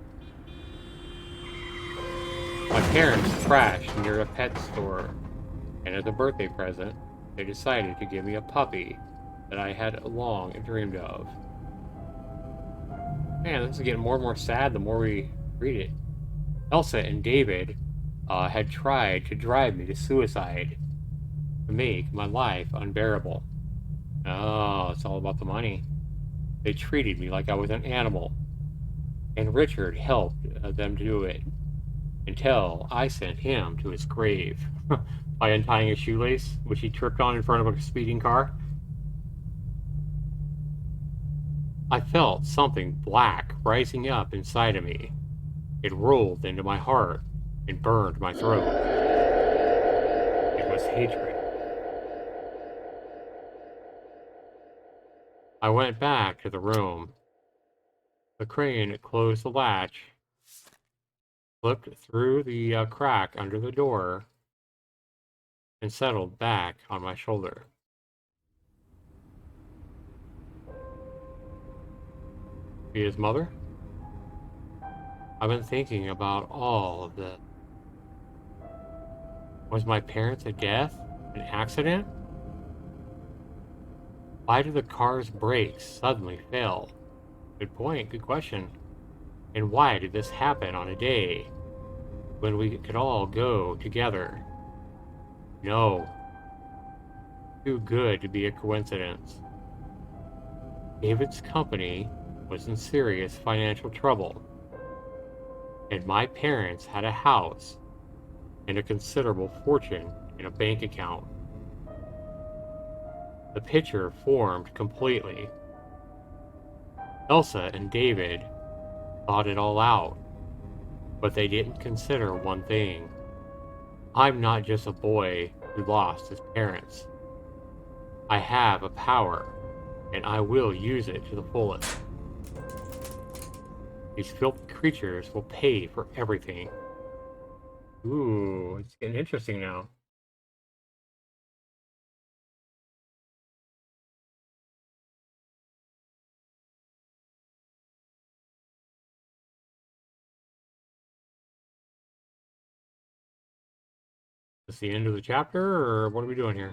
My parents crashed near a pet store, and as a birthday present, they decided to give me a puppy that I had long dreamed of. Man, this is getting more and more sad the more we read it. Elsa and David had tried to drive me to suicide to make my life unbearable. Oh, it's all about the money. They treated me like I was an animal, and Richard helped them do it until I sent him to his grave by untying a shoelace, which he tripped on in front of a speeding car. I felt something black rising up inside of me. It rolled into my heart and burned my throat. It was hatred. I went back to the room. The crane closed the latch, slipped through the crack under the door, and settled back on my shoulder. Be his mother? I've been thinking about all of this. Was my parents a death? An accident? Why did the car's brakes suddenly fail? Good point, good question. And why did this happen on a day when we could all go together? No. Too good to be a coincidence. David's company was in serious financial trouble, and my parents had a house and a considerable fortune in a bank account. The picture formed completely. Elsa and David thought it all out, but they didn't consider one thing. I'm not just a boy who lost his parents. I have a power, and I will use it to the fullest. These filthy creatures will pay for everything. Ooh, it's getting interesting now. Is this the end of the chapter, or what are we doing here?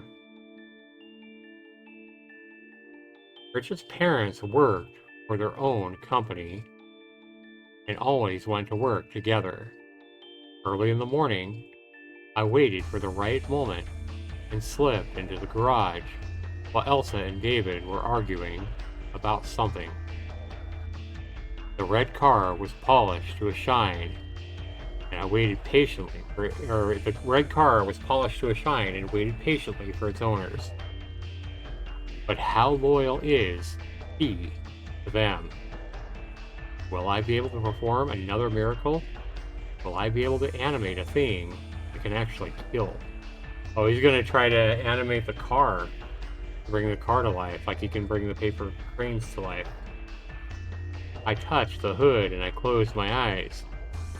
Richard's parents worked for their own company and always went to work together. Early in the morning, I waited for the right moment and slipped into the garage while Elsa and David were arguing about something. The red car was polished to a shine, and I waited patiently the red car was polished to a shine and waited patiently for its owners. But how loyal is he to them? Will I be able to perform another miracle? Will I be able to animate a thing that can actually kill? Oh, he's going to try to animate the car, bring the car to life, like he can bring the paper cranes to life. I touched the hood and I closed my eyes,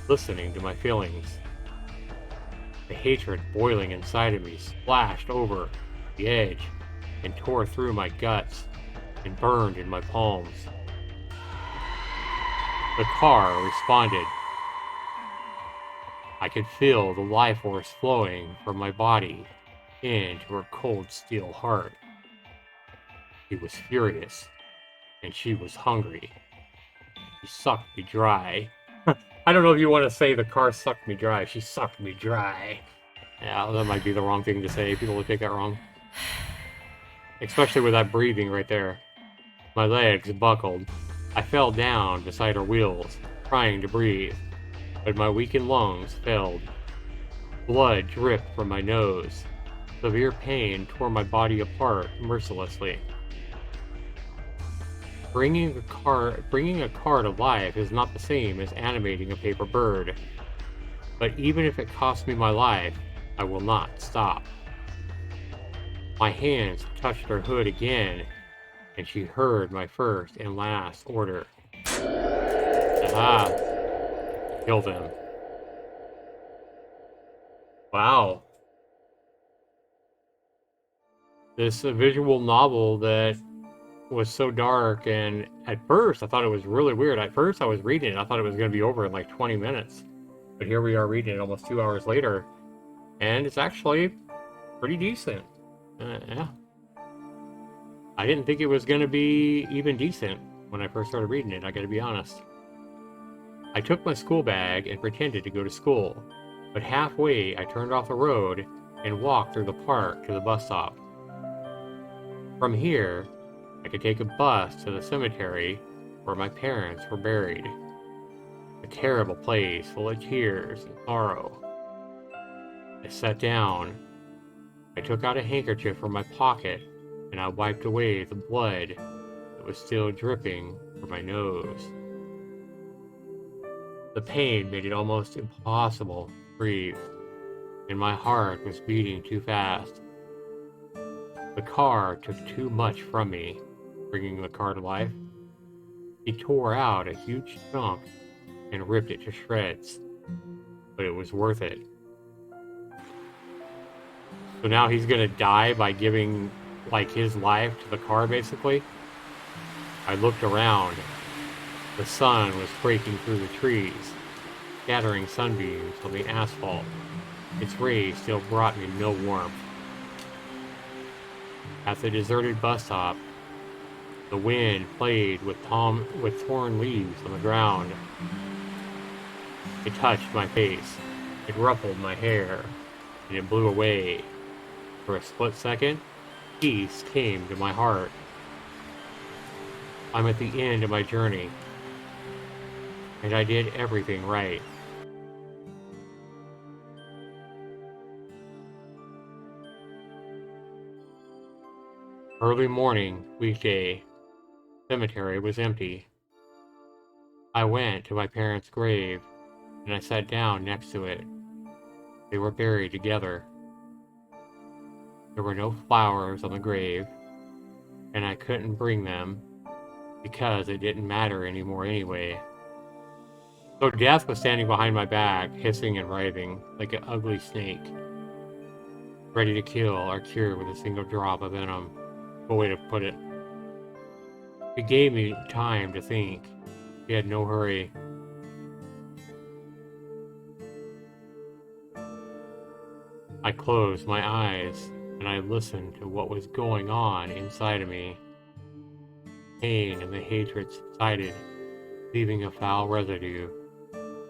listening to my feelings. The hatred boiling inside of me splashed over the edge and tore through my guts and burned in my palms. The car responded. I could feel the life force flowing from my body into her cold steel heart. She was furious, and she was hungry. She sucked me dry. I don't know if you want to say the car sucked me dry. She sucked me dry. Yeah, that might be the wrong thing to say. People will take that wrong. Especially with that breathing right there. My legs buckled. I fell down beside her wheels, trying to breathe, but my weakened lungs failed. Blood dripped from my nose. Severe pain tore my body apart mercilessly. Bringing a car to life is not the same as animating a paper bird. But even if it costs me my life, I will not stop. My hands touched her hood again, and she heard my first and last order. Aha! Kill them. Wow. This visual novel that was so dark, and at first I thought it was really weird. At first I was reading it, I thought it was going to be over in like 20 minutes. But here we are reading it almost 2 hours later, and it's actually pretty decent. Yeah. I didn't think it was going to be even decent when I first started reading it, I gotta be honest. I took my school bag and pretended to go to school, but halfway I turned off the road and walked through the park to the bus stop. From here, I could take a bus to the cemetery where my parents were buried. A terrible place full of tears and sorrow. I sat down. I took out a handkerchief from my pocket and I wiped away the blood that was still dripping from my nose. The pain made it almost impossible to breathe, and my heart was beating too fast. The car took too much from me, bringing the car to life. He tore out a huge chunk and ripped it to shreds, but it was worth it. So now he's gonna die by giving, like, his life to the car, basically. I looked around. The sun was breaking through the trees, scattering sunbeams on the asphalt. Its rays still brought me no warmth. At the deserted bus stop, the wind played with torn leaves on the ground. It touched my face, it ruffled my hair, and it blew away. For a split second, peace came to my heart. I'm at the end of my journey, and I did everything right. Early morning, weekday. Cemetery was empty. I went to my parents' grave, and I sat down next to it. They were buried together. There were no flowers on the grave, and I couldn't bring them because it didn't matter anymore anyway. So death was standing behind my back, hissing and writhing like an ugly snake, ready to kill or cure with a single drop of venom. Good way to put it. It gave me time to think. He had no hurry. I closed my eyes and I listened to what was going on inside of me. Pain and the hatred subsided, leaving a foul residue.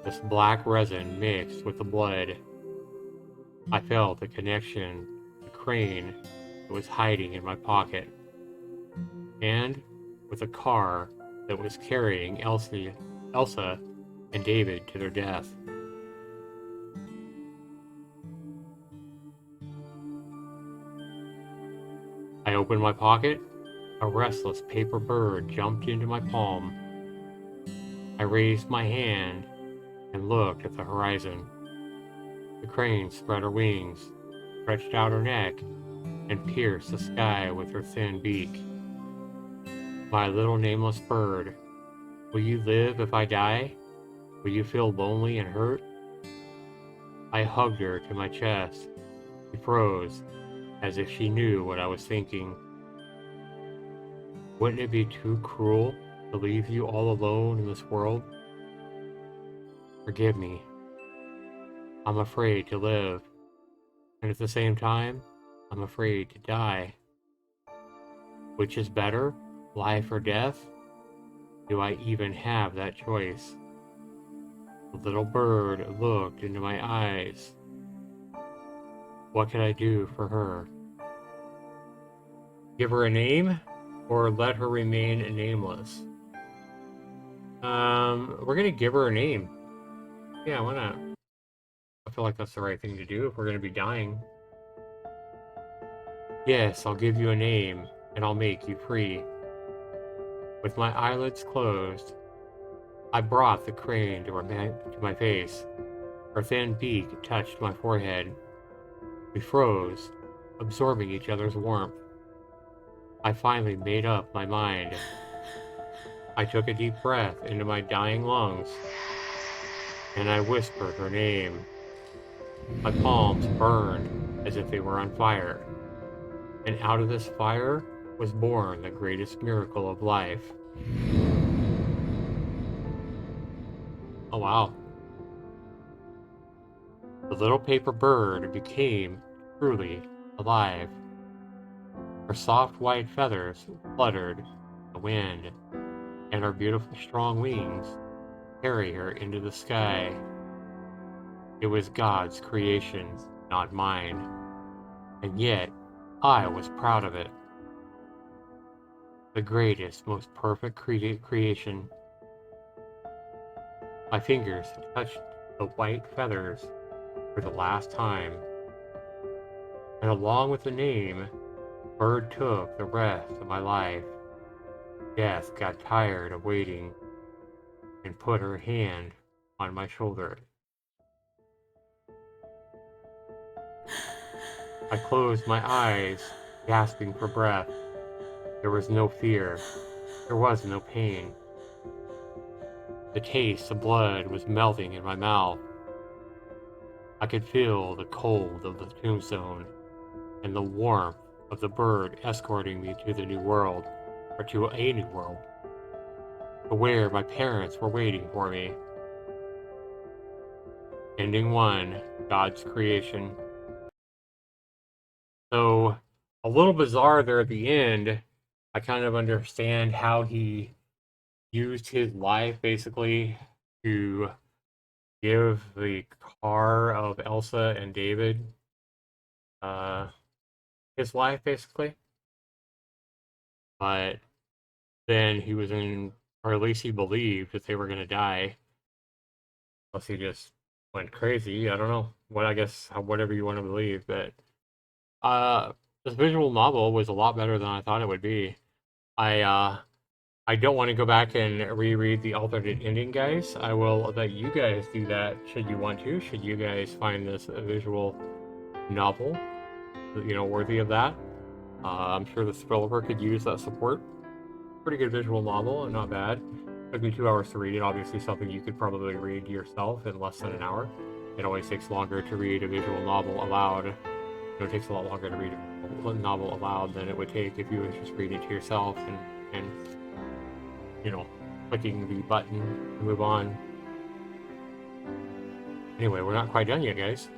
This black resin mixed with the blood. I felt the connection, the crane that was hiding in my pocket, and with a car that was carrying Elsa and David to their death. I opened my pocket. A restless paper bird jumped into my palm. I raised my hand and looked at the horizon. The crane spread her wings, stretched out her neck, and pierced the sky with her thin beak. My little nameless bird, will you live if I die? Will you feel lonely and hurt? I hugged her to my chest. She froze, as if she knew what I was thinking. Wouldn't it be too cruel to leave you all alone in this world? Forgive me. I'm afraid to live, and at the same time, I'm afraid to die. Which is better, life or death? Do I even have that choice? The little bird looked into my eyes. What could I do for her? Give her a name, or let her remain nameless? We're gonna give her a name. Yeah, why not? I feel like that's the right thing to do if we're gonna be dying. Yes, I'll give you a name, and I'll make you free. With my eyelids closed, I brought the crane to my face. Her thin beak touched my forehead. We froze, absorbing each other's warmth. I finally made up my mind. I took a deep breath into my dying lungs, and I whispered her name. My palms burned as if they were on fire, and out of this fire was born the greatest miracle of life. Oh wow. The little paper bird became truly alive. Her soft white feathers fluttered in the wind, and her beautiful strong wings carried her into the sky. It was God's creation, not mine, and yet I was proud of it. The greatest, most perfect creation. My fingers touched the white feathers for the last time, and along with the name, bird took the rest of my life. Death got tired of waiting and put her hand on my shoulder. I closed my eyes, gasping for breath. There was no fear. There was no pain. The taste of blood was melting in my mouth. I could feel the cold of the tombstone and the warmth of the bird escorting me to the new world, or to a new world, to where my parents were waiting for me. Ending 1, God's creation. So, a little bizarre there at the end. I kind of understand how he used his life basically to give the car of Elsa and David his life basically. But then he was in, or at least he believed that they were going to die. Unless he just went crazy. I don't know. What, I guess, whatever you want to believe. But this visual novel was a lot better than I thought it would be. I don't want to go back and reread the alternate ending, guys. I will let you guys do that should you want to. Should you guys find this a visual novel, worthy of that. I'm sure the developer could use that support. Pretty good visual novel, not bad. Took me 2 hours to read it. Obviously something you could probably read yourself in less than an hour. It always takes longer to read a visual novel aloud. It takes a lot longer to read a novel aloud than it would take if you would just read it to yourself and clicking the button to move on. Anyway, we're not quite done yet, guys.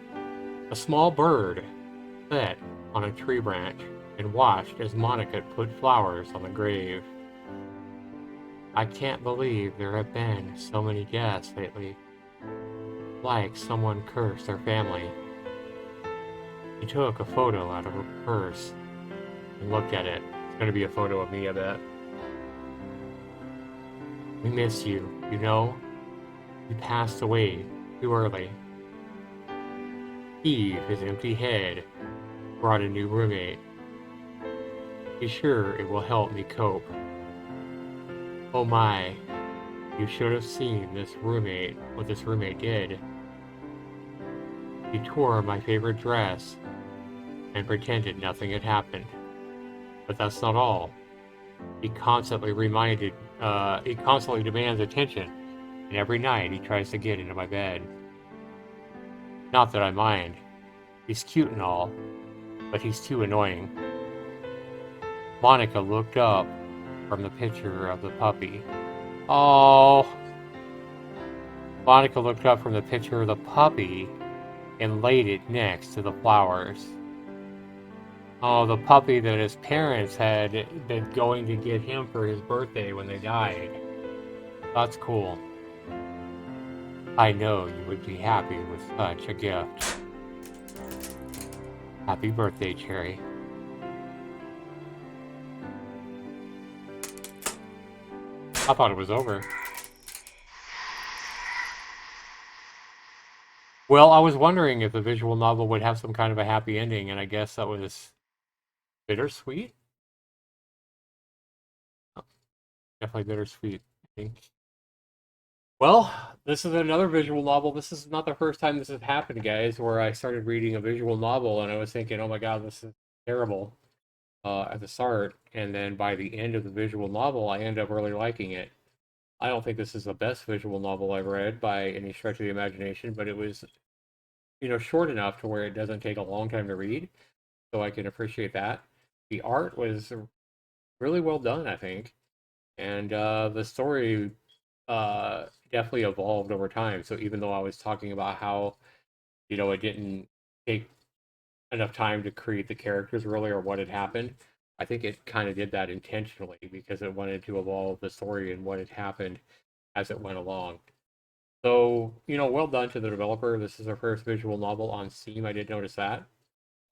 A small bird sat on a tree branch and watched as Monica put flowers on the grave. I can't believe there have been so many deaths lately. like someone cursed their family. She took a photo out of her purse and looked at it. It's going to be a photo of me, I bet. We miss you, you know? You passed away too early. Steve, his empty head, brought a new roommate. Be sure it will help me cope. Oh my, you should have seen what this roommate did. He tore my favorite dress and pretended nothing had happened. But that's not all. He constantly demands attention, and every night he tries to get into my bed. Not that I mind. He's cute and all, but he's too annoying. Monica looked up from the picture of the puppy. Oh! Monica looked up from the picture of the puppy and laid it next to the flowers. Oh, the puppy that his parents had been going to get him for his birthday when they died. That's cool. I know you would be happy with such a gift. Happy birthday, Cherry. I thought it was over. Well, I was wondering if the visual novel would have some kind of a happy ending, and I guess that was bittersweet. Oh, definitely bittersweet, I think. Well, this is another visual novel. This is not the first time this has happened, guys, where I started reading a visual novel and I was thinking, oh my god, this is terrible at the start. And then by the end of the visual novel, I end up really liking it. I don't think this is the best visual novel I've read by any stretch of the imagination, but it was, short enough to where it doesn't take a long time to read. So I can appreciate that. The art was really well done, I think. And the story definitely evolved over time. So even though I was talking about how, it didn't take enough time to create the characters really or what had happened, I think it kind of did that intentionally because it wanted to evolve the story and what had happened as it went along. So, well done to the developer. This is our first visual novel on Steam. I did notice that.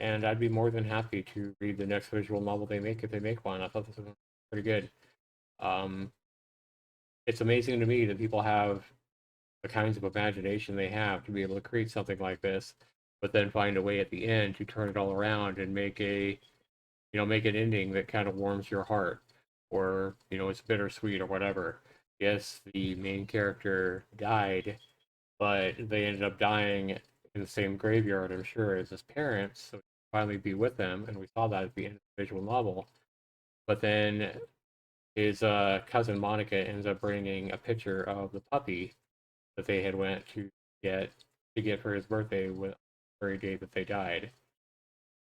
And I'd be more than happy to read the next visual novel they make if they make one. I thought this was pretty good. It's amazing to me that people have the kinds of imagination they have to be able to create something like this, but then find a way at the end to turn it all around and make make an ending that kind of warms your heart, or it's bittersweet or whatever. Yes, the main character died, but they ended up dying in the same graveyard, I'm sure, as his parents, so he could finally be with them, and we saw that at the end of the visual novel. But then his cousin Monica ends up bringing a picture of the puppy that they had went get to get for his birthday with the very day that they died.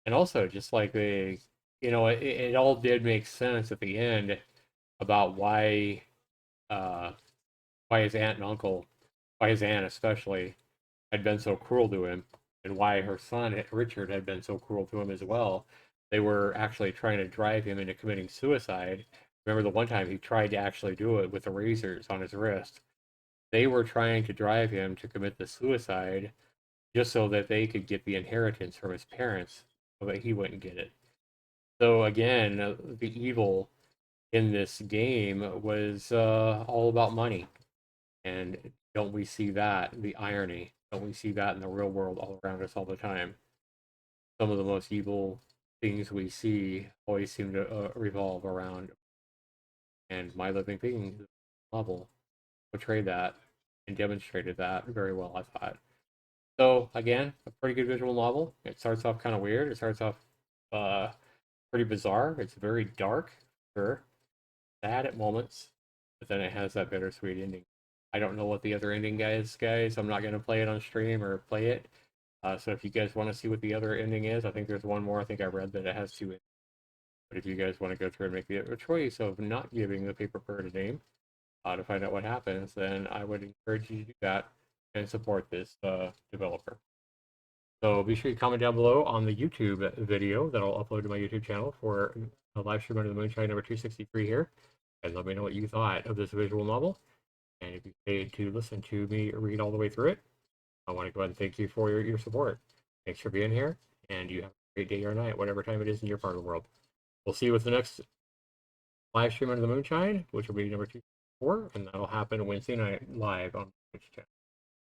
And also, just like it all did make sense at the end about uh, why his aunt and uncle, why his aunt especially, had been so cruel to him, and why her son Richard had been so cruel to him as well. They were actually trying to drive him into committing suicide. Remember the one time he tried to actually do it with the razors on his wrist? They were trying to drive him to commit the suicide just so that they could get the inheritance from his parents, so that he wouldn't get it. So again, the evil in this game was all about money. And don't we see that, the irony? Don't we see that in the real world all around us all the time? Some of the most evil things we see always seem to revolve around. And My Living Things novel portrayed that and demonstrated that very well, I thought. So again, a pretty good visual novel. It starts off kind of weird. It starts off uh, pretty bizarre. It's very dark, sure, sad at moments, but then it has that bittersweet ending. I don't know what the other ending is, guys. I'm not going to play it on stream or play it. So if you guys want to see what the other ending is, I think there's one more. I think I read that it has two endings. But if you guys want to go through and make the choice of not giving the paper bird a name to find out what happens, then I would encourage you to do that and support this developer. So be sure you comment down below on the YouTube video that I'll upload to my YouTube channel for a live stream under the Moonshine number 263 here. And let me know what you thought of this visual novel. And if you stayed to listen to me read all the way through it, I want to go ahead and thank you for your support. Thanks for being here, and you have a great day or night, whatever time it is in your part of the world. We'll see you with the next live stream under the Moonshine, which will be number 204, and that'll happen Wednesday night live on Twitch channel.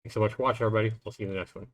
Thanks so much for watching, everybody. We'll see you in the next one.